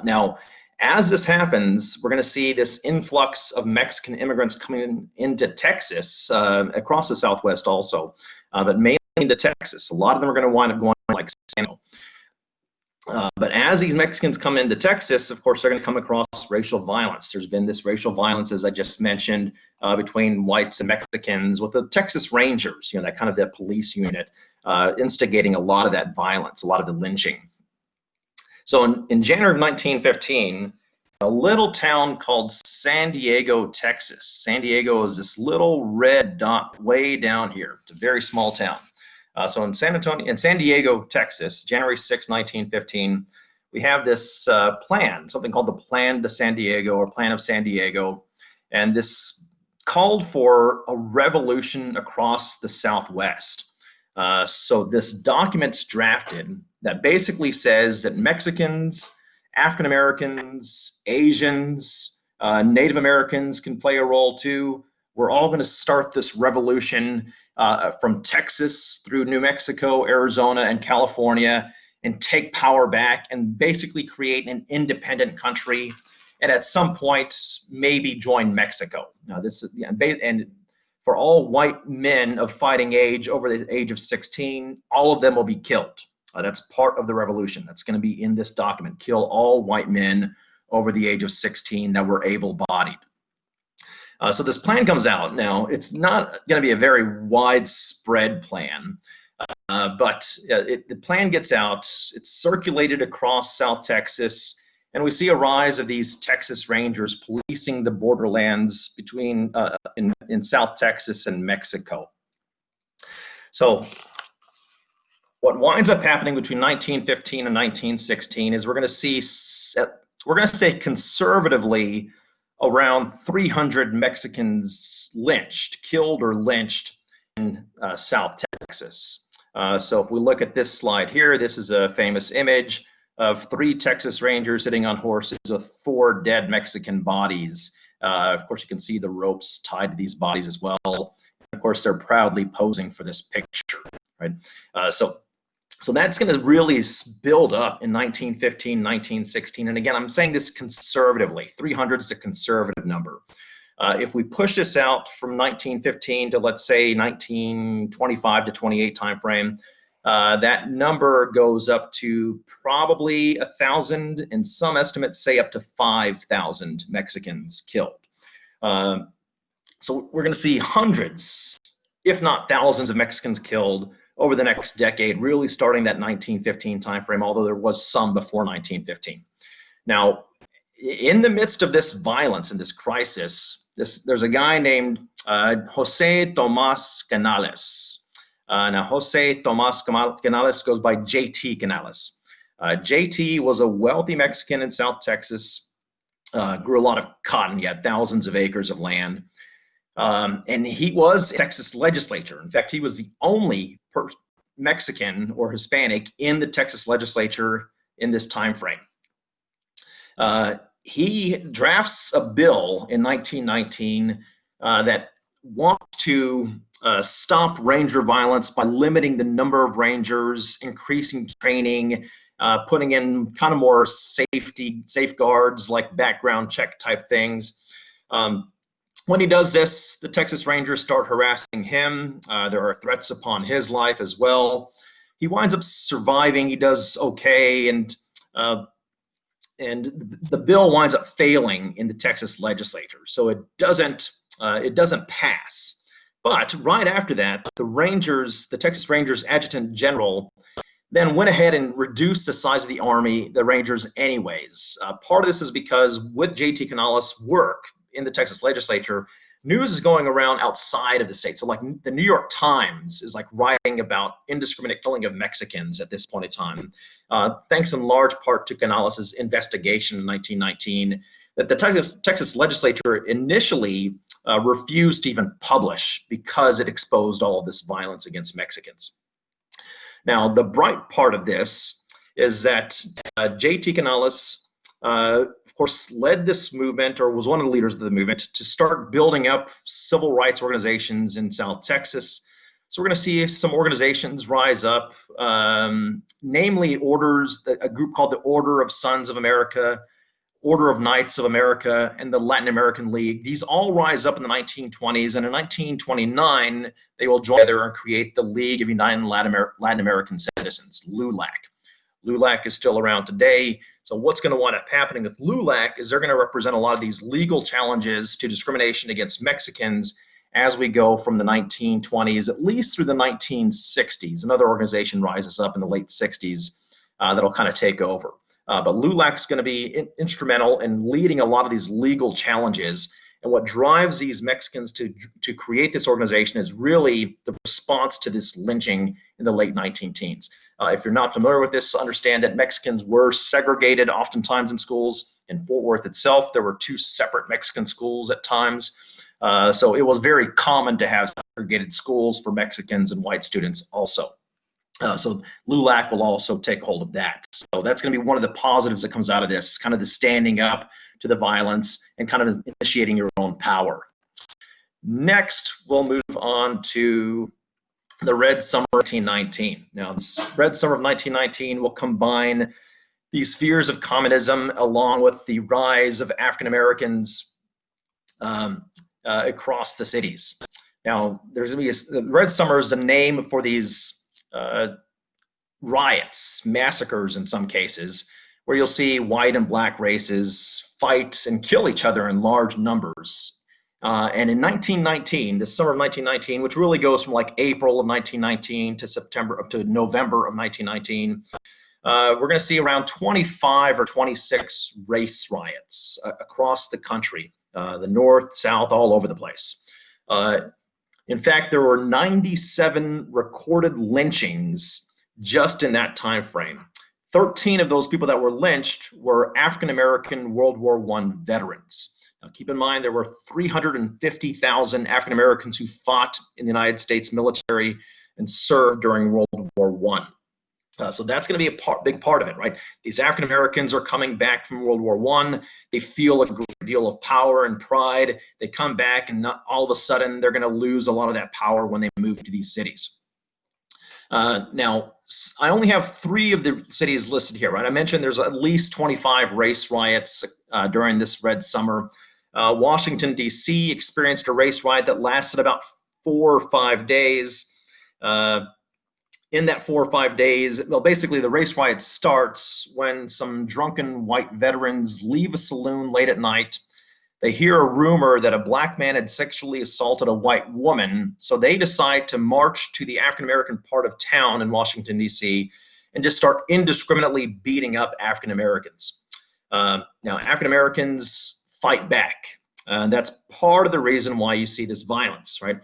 Now, as this happens, we're going to see this influx of Mexican immigrants coming into Texas, across the Southwest also, but mainly into Texas. A lot of them are going to wind up going like San Diego. But as these Mexicans come into Texas, of course, they're going to come across racial violence. There's been this racial violence, as I just mentioned, between whites and Mexicans with the Texas Rangers, that kind of that police unit, instigating a lot of that violence, a lot of the lynching. So in January of 1915, a little town called San Diego, Texas. San Diego is this little red dot way down here. It's a very small town. So in San Diego, Texas, January 6, 1915, we have this plan, something called the Plan de San Diego, or Plan of San Diego, and this called for a revolution across the Southwest. So this document's drafted that basically says that Mexicans, African Americans, Asians, Native Americans can play a role too. We're all going to start this revolution from Texas through New Mexico, Arizona, and California, and take power back and basically create an independent country, and at some point maybe join Mexico. Now this is, and for all white men of fighting age over the age of 16, all of them will be killed. That's part of the revolution. That's going to be in this document. Kill all white men over the age of 16 that were able-bodied. So this plan comes out. Now, it's not going to be a very widespread plan, but the plan gets out. It's circulated across South Texas, and we see a rise of these Texas Rangers policing the borderlands between in South Texas and Mexico. So what winds up happening between 1915 and 1916 is we're going to say conservatively around 300 Mexicans killed or lynched in South Texas. So if we look at this slide here, this is a famous image of 3 Texas Rangers sitting on horses with 4 dead Mexican bodies. Of course, you can see the ropes tied to these bodies as well. Of course, they're proudly posing for this picture, right? So that's going to really build up in 1915, 1916. And again, I'm saying this conservatively. 300 is a conservative number. If we push this out from 1915 to, let's say, 1925 to 28 timeframe, that number goes up to probably 1,000, and some estimates say up to 5,000 Mexicans killed. So we're going to see hundreds, if not thousands, of Mexicans killed over the next decade, really starting that 1915 timeframe, although there was some before 1915. Now, in the midst of this violence and this crisis, there's a guy named Jose Tomas Canales. Now, Jose Tomas Canales goes by J.T. Canales. J.T. was a wealthy Mexican in South Texas, grew a lot of cotton. He had thousands of acres of land. And he was in the Texas legislature. In fact, he was the only Mexican or Hispanic in the Texas legislature in this time frame. He drafts a bill in 1919 that wants to stop ranger violence by limiting the number of rangers, increasing training, putting in kind of more safeguards like background check type things. When he does this, the Texas Rangers start harassing him. There are threats upon his life as well. He winds up surviving. He does okay, and the bill winds up failing in the Texas legislature, so it doesn't pass. But right after that, the Texas Rangers Adjutant General then went ahead and reduced the size of the Army, the Rangers anyways. Part of this is because with J.T. Canales' work in the Texas legislature, news is going around outside of the state. So like the New York Times is like writing about indiscriminate killing of Mexicans at this point in time, thanks in large part to Canales' investigation in 1919 that the Texas legislature initially refused to even publish because it exposed all of this violence against Mexicans. Now, the bright part of this is that J.T. Canales of course, led this movement, or was one of the leaders of the movement, to start building up civil rights organizations in South Texas. So we're going to see some organizations rise up, namely a group called the Order of Sons of America, Order of Knights of America, and the Latin American League. These all rise up in the 1920s, and in 1929, they will join together and create the League of United Latin American Citizens, LULAC. LULAC is still around today. So what's going to wind up happening with LULAC is they're going to represent a lot of these legal challenges to discrimination against Mexicans as we go from the 1920s, at least through the 1960s. Another organization rises up in the late 60s that'll kind of take over. But LULAC is going to be instrumental in leading a lot of these legal challenges. And what drives these Mexicans to create this organization is really the response to this lynching in the late 19-teens. If you're not familiar with this, understand that Mexicans were segregated oftentimes in schools. In Fort Worth itself, there were 2 separate Mexican schools at times. So it was very common to have segregated schools for Mexicans and white students also. So LULAC will also take hold of that. So that's going to be one of the positives that comes out of this, kind of the standing up to the violence and kind of initiating your own power. Next, we'll move on to the Red Summer of 1919. Now, this Red Summer of 1919 will combine these fears of communism along with the rise of African Americans across the cities. Now, there's going to be the Red Summer is the name for these riots, massacres in some cases, where you'll see white and black races fight and kill each other in large numbers. And in 1919, the summer of 1919, which really goes from like April of 1919 to September up to November of 1919, we're going to see around 25 or 26 race riots across the country, the north, south, all over the place. In fact, there were 97 recorded lynchings just in that time frame. 13 of those people that were lynched were African American World War I veterans. Now, keep in mind there were 350,000 African Americans who fought in the United States military and served during World War I. So that's going to be a big part of it, right? These African Americans are coming back from World War I. They feel a great deal of power and pride. They come back, and not all of a sudden they're going to lose a lot of that power when they move to these cities. Now, I only have 3 of the cities listed here, right? I mentioned there's at least 25 race riots during this Red Summer. Washington, D.C. experienced a race riot that lasted about 4 or 5 days. In that 4 or 5 days, well, basically the race riot starts when some drunken white veterans leave a saloon late at night. They hear a rumor that a black man had sexually assaulted a white woman, so they decide to march to the African American part of town in Washington, D.C., and just start indiscriminately beating up African Americans. Now, African Americans fight back. That's part of the reason why you see this violence, right?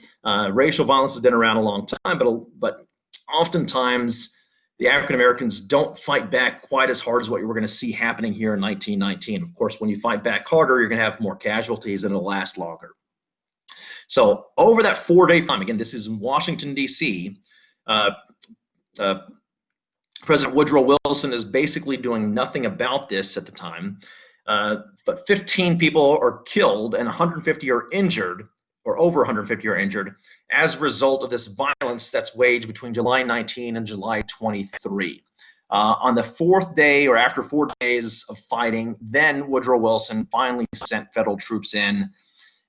Racial violence has been around a long time, but oftentimes the African Americans don't fight back quite as hard as what we're going to see happening here in 1919. Of course, when you fight back harder, you're going to have more casualties and it'll last longer. So over that 4-day time, again, this is in Washington, D.C., President Woodrow Wilson is basically doing nothing about this at the time. But 15 people are killed and 150 are injured, or over 150 are injured, as a result of this violence that's waged between July 19 and July 23. On the 4th day, or after 4 days of fighting, then Woodrow Wilson finally sent federal troops in.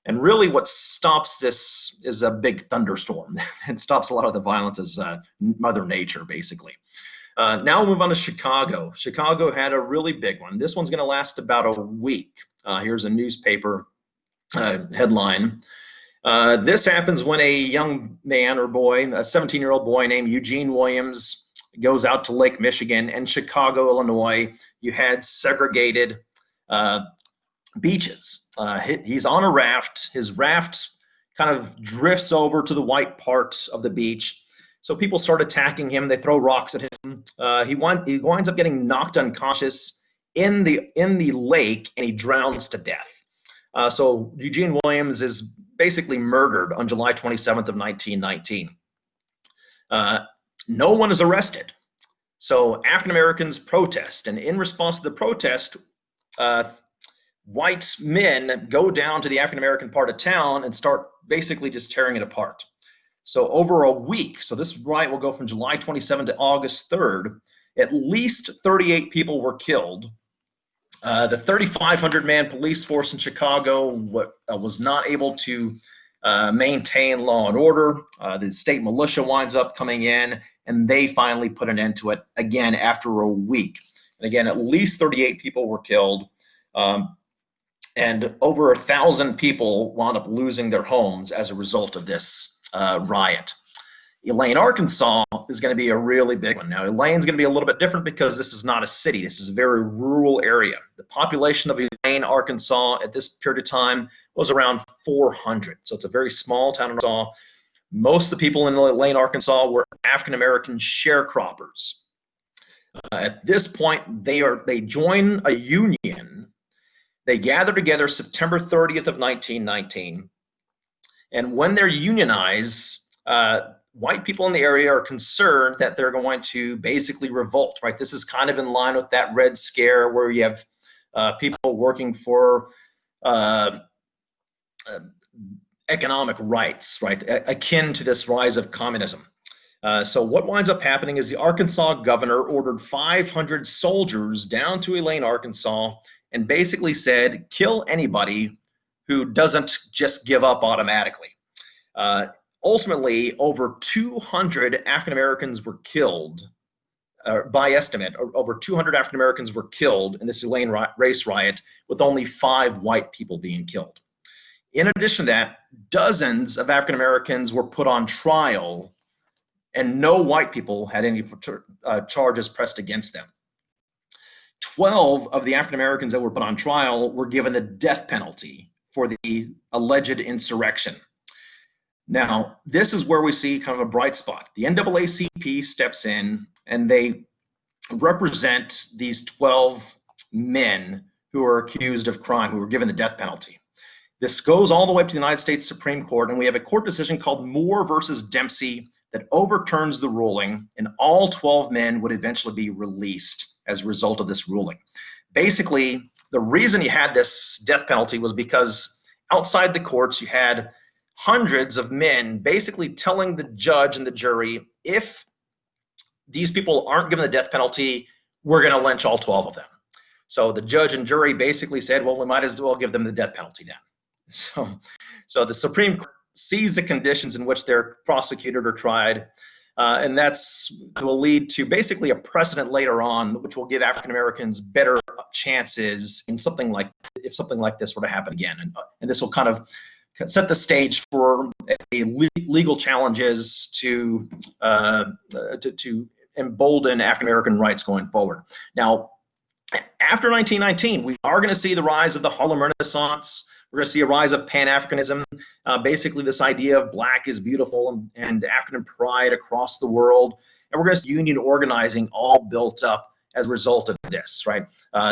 And really what stops this is a big thunderstorm. It stops a lot of the violence as Mother Nature, basically. Now we'll move on to Chicago. Chicago had a really big one. This one's going to last about a week. Here's a newspaper headline. This happens when a young man or boy, a 17-year-old boy named Eugene Williams, goes out to Lake Michigan. And Chicago, Illinois, you had segregated beaches. He's on a raft. His raft kind of drifts over to the white part of the beach. So people start attacking him. They throw rocks at him. He winds up getting knocked unconscious in the lake, and he drowns to death. So Eugene Williams is basically murdered on July 27th of 1919. No one is arrested. So African Americans protest, and in response to the protest, white men go down to the African American part of town and start basically just tearing it apart. So over a week, so this riot will go from July 27 to August 3rd, at least 38 people were killed. The 3,500-man police force in Chicago was not able to maintain law and order. The state militia winds up coming in, and they finally put an end to it, again, after a week. And again, at least 38 people were killed, and over 1,000 people wound up losing their homes as a result of this riot. Elaine, Arkansas is going to be a really big one. Now, Elaine's going to be a little bit different because this is not a city. This is a very rural area. The population of Elaine, Arkansas at this period of time was around 400. So it's a very small town in Arkansas. Most of the people in Elaine, Arkansas were African-American sharecroppers. At this point, they join a union. They gather together September 30th of 1919. And when they're unionized, white people in the area are concerned that they're going to basically revolt, right? This is kind of in line with that Red Scare where you have people working for economic rights, right? Akin to this rise of communism. So what winds up happening is the Arkansas governor ordered 500 soldiers down to Elaine, Arkansas, and basically said, kill anybody who doesn't just give up automatically. Ultimately, over 200 African Americans were killed. By estimate, over 200 African Americans were killed in this Elaine race riot, with only 5 white people being killed. In addition to that, dozens of African Americans were put on trial, and no white people had any charges pressed against them. 12 of the African Americans that were put on trial were given the death penalty for the alleged insurrection. Now, this is where we see kind of a bright spot. The NAACP steps in, and they represent these 12 men who are accused of crime, who were given the death penalty. This goes all the way up to the United States Supreme Court, and we have a court decision called Moore versus Dempsey that overturns the ruling, and all 12 men would eventually be released as a result of this ruling. Basically, the reason you had this death penalty was because outside the courts, you had hundreds of men basically telling the judge and the jury, if these people aren't given the death penalty, we're going to lynch all 12 of them. So the judge and jury basically said, well, we might as well give them the death penalty then. So the Supreme Court sees the conditions in which they're prosecuted or tried, and that's will lead to basically a precedent later on, which will give African Americans better chances in something like, if something like this were to happen again. And this will kind of set the stage for legal challenges to embolden African American rights going forward. Now, after 1919, we are going to see the rise of the Harlem Renaissance. We're going to see a rise of Pan-Africanism, basically this idea of black is beautiful and African pride across the world. And we're going to see union organizing all built up as a result of this, right?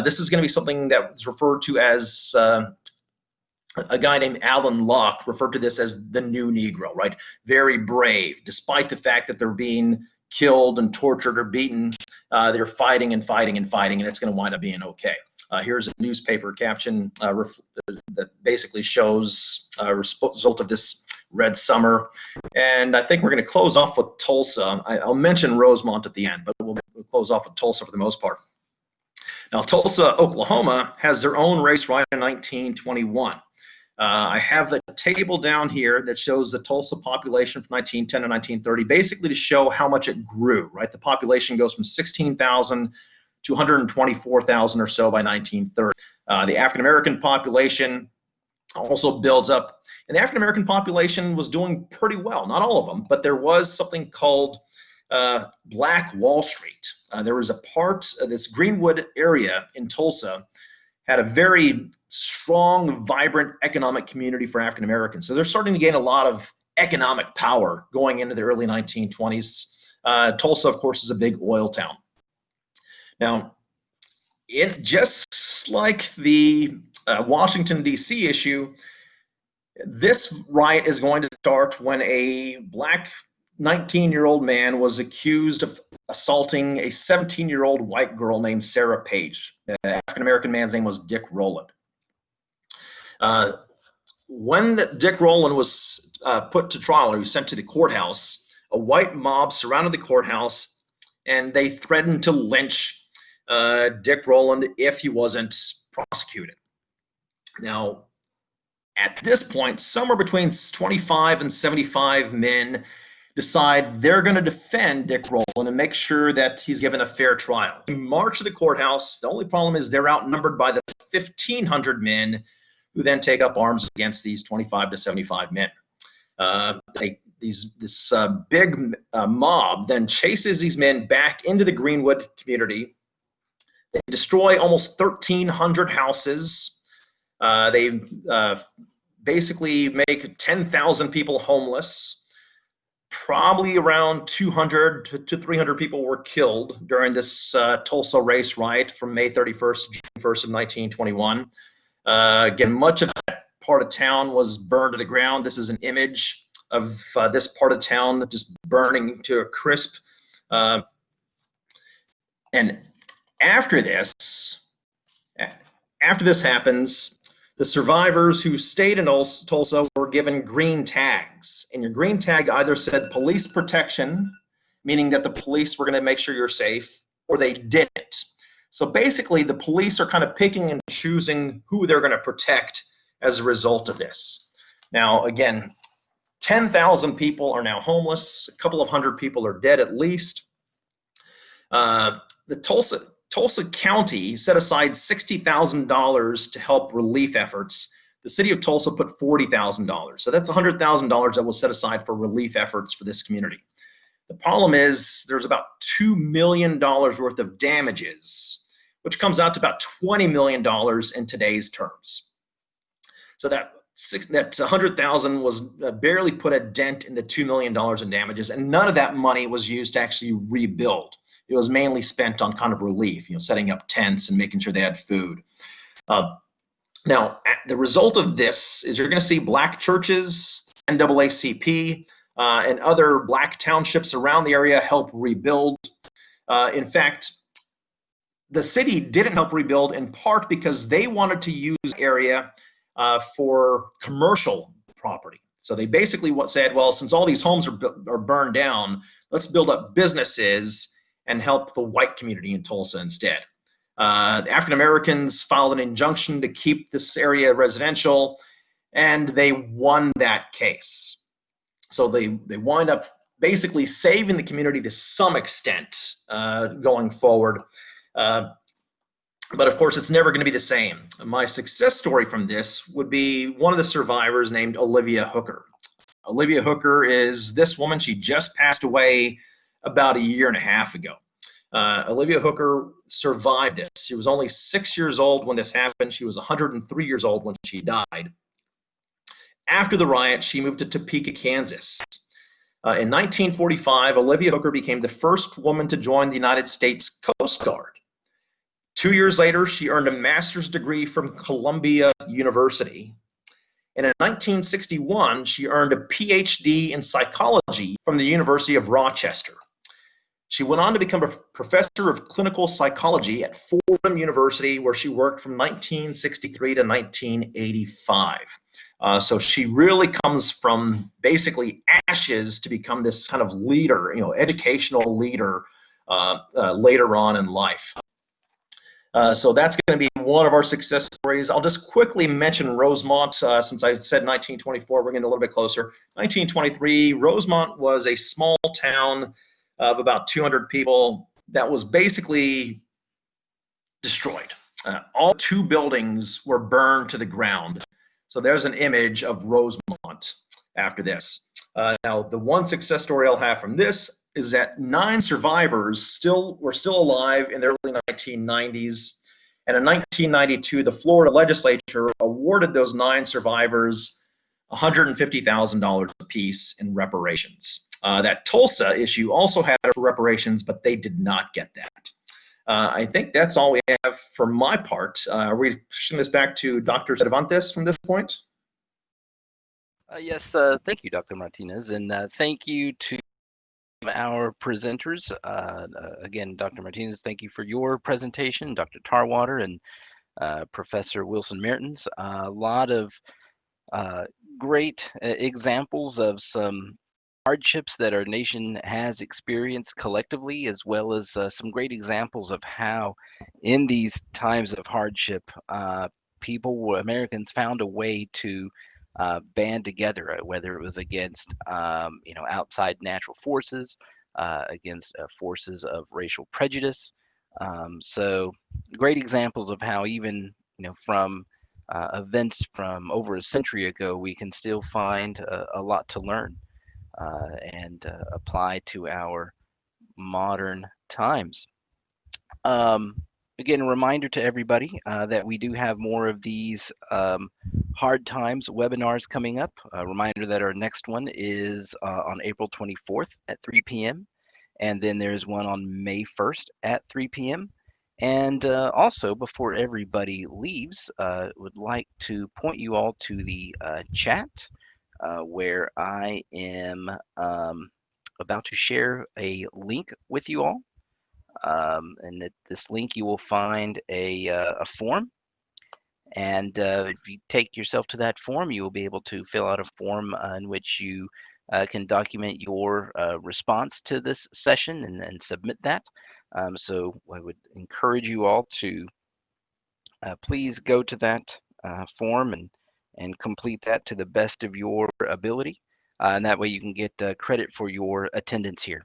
This is going to be something that's referred to as a guy named Alan Locke referred to this as the new Negro, right? Very brave, despite the fact that they're being killed and tortured or beaten, they're fighting and fighting and fighting, and it's going to wind up being okay. Here's a newspaper caption that basically shows a result of this Red Summer. And I think we're going to close off with Tulsa. I'll mention Rosemont at the end, but we'll close off with Tulsa for the most part. Now, Tulsa, Oklahoma has their own race riot in 1921. I have the table down here that shows the Tulsa population from 1910 to 1930, basically to show how much it grew, right? The population goes from 16,000 to 124,000 or so by 1930. The African-American population also builds up, and the African-American population was doing pretty well, not all of them, but there was something called Black Wall Street. There was a part of this Greenwood area in Tulsa had a very strong, vibrant economic community for African Americans. So they're starting to gain a lot of economic power going into the early 1920s. Tulsa, of course, is a big oil town. Now, it just like the Washington, D.C. issue, this riot is going to start when a black 19-year-old man was accused of assaulting a 17-year-old white girl named Sarah Page. The African-American man's name was Dick Rowland. When Dick Rowland was put to trial, or he was sent to the courthouse, a white mob surrounded the courthouse, and they threatened to lynch Dick Rowland if he wasn't prosecuted. Now, at this point, somewhere between 25 and 75 men decide they're going to defend Dick Rowland and make sure that he's given a fair trial. They march to the courthouse. The only problem is they're outnumbered by the 1,500 men who then take up arms against these 25 to 75 men. This big mob then chases these men back into the Greenwood community. They destroy almost 1,300 houses. They basically make 10,000 people homeless. Probably around 200 to 300 people were killed during this Tulsa race riot from May 31st to June 1st of 1921. Again, much of that part of town was burned to the ground. This is an image of this part of town just burning to a crisp. And after this happens, the survivors who stayed in Tulsa were given green tags. And your green tag either said police protection meaning that the police were going to make sure you're safe, or they didn't. So basically, the police are kind of picking and choosing who they're going to protect as a result of this. Now, again, 10,000 people are now homeless. A couple of hundred people are dead at least. The Tulsa County set aside $60,000 to help relief efforts. The city of Tulsa put $40,000. So that's $100,000 that was set aside for relief efforts for this community. The problem is there's about $2 million worth of damages, which comes out to about $20 million in today's terms. So that 100,000 was barely put a dent in the $2 million in damages, and none of that money was used to actually rebuild. It was mainly spent on kind of relief, setting up tents and making sure they had food. Now, the result of this is you're going to see black churches, NAACP, and other black townships around the area help rebuild. In fact, the city didn't help rebuild in part because they wanted to use the area for commercial property. So they basically said, well, since all these homes are burned down, let's build up businesses and help the white community in Tulsa instead. The African Americans filed an injunction to keep this area residential, and they won that case. So they wind up basically saving the community to some extent going forward. But of course, it's never going to be the same. My success story from this would be one of the survivors named Olivia Hooker. Olivia Hooker is this woman. She just passed away about a year and a half ago. Olivia Hooker survived this. She was only 6 years old when this happened. She was 103 years old when she died. After the riot, she moved to Topeka, Kansas. In 1945, Olivia Hooker became the first woman to join the United States Coast Guard. 2 years later, she earned a master's degree from Columbia University. And in 1961, she earned a PhD in psychology from the University of Rochester. She went on to become a professor of clinical psychology at Fordham University, where she worked from 1963 to 1985. So she really comes from basically ashes to become this kind of leader, educational leader later on in life. So that's going to be one of our success stories. I'll just quickly mention Rosemont. Since I said 1924, we're getting a little bit closer. 1923, Rosemont was a small town of about 200 people that was basically destroyed. All 2 buildings were burned to the ground. So there's an image of Rosemont after this. Now, the one success story I'll have from this is that 9 survivors were still alive in the early 1990s. And in 1992, the Florida legislature awarded those 9 survivors $150,000 apiece in reparations. That Tulsa issue also had reparations, but they did not get that. I think that's all we have for my part. Are we pushing this back to Dr. Cervantes from this point? Yes, thank you, Dr. Martinez, and thank you to our presenters. Again, Dr. Martinez, thank you for your presentation, Dr. Tarwater and Professor Wilson Mertens. A lot of great examples of some hardships that our nation has experienced collectively, as well as some great examples of how in these times of hardship, Americans found a way to band together, whether it was against outside natural forces, against forces of racial prejudice. So great examples of how even from events from over a century ago, we can still find a lot to learn and apply to our modern times. Again, a reminder to everybody that we do have more of these Hard Times webinars coming up. A reminder that our next one is on April 24th at 3 p.m. And then there's one on May 1st at 3 p.m. And also, before everybody leaves, would like to point you all to the chat where I am about to share a link with you all. And at this link, you will find a form. And if you take yourself to that form, you will be able to fill out a form in which you can document your response to this session and submit that. So I would encourage you all to please go to that form and complete that to the best of your ability. And that way you can get credit for your attendance here.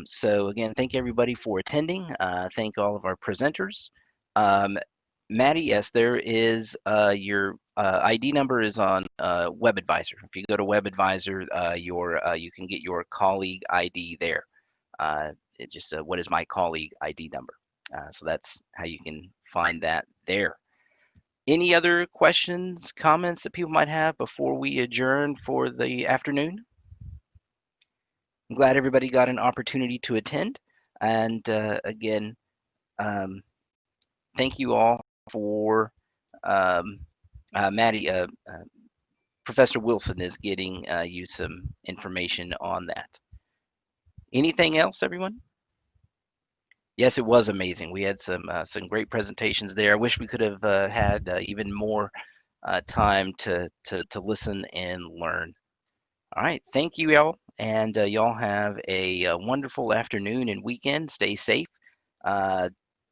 So again, thank everybody for attending. Thank all of our presenters. Maddie, yes, there is your ID number is on WebAdvisor. If you go to WebAdvisor, you can get your colleague ID there. It just what is my colleague ID number? So that's how you can find that there. Any other questions, comments that people might have before we adjourn for the afternoon? I'm glad everybody got an opportunity to attend. And again, thank you all for Maddie. Professor Wilson is getting you some information on that. Anything else, everyone? Yes, it was amazing. We had some great presentations there. I wish we could have had even more time to listen and learn. All right, thank you, y'all, and y'all have a wonderful afternoon and weekend. Stay safe.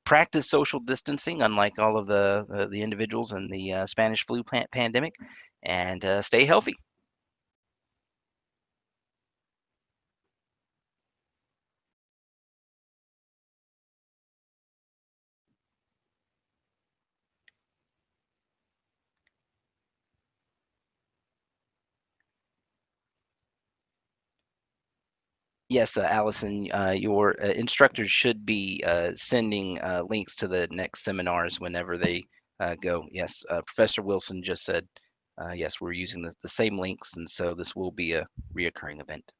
Practice social distancing, unlike all of the individuals in the Spanish flu pandemic, and stay healthy. Yes, Allison, your instructors should be sending links to the next seminars whenever they go. Yes, Professor Wilson just said, yes, we're using the same links, and so this will be a reoccurring event.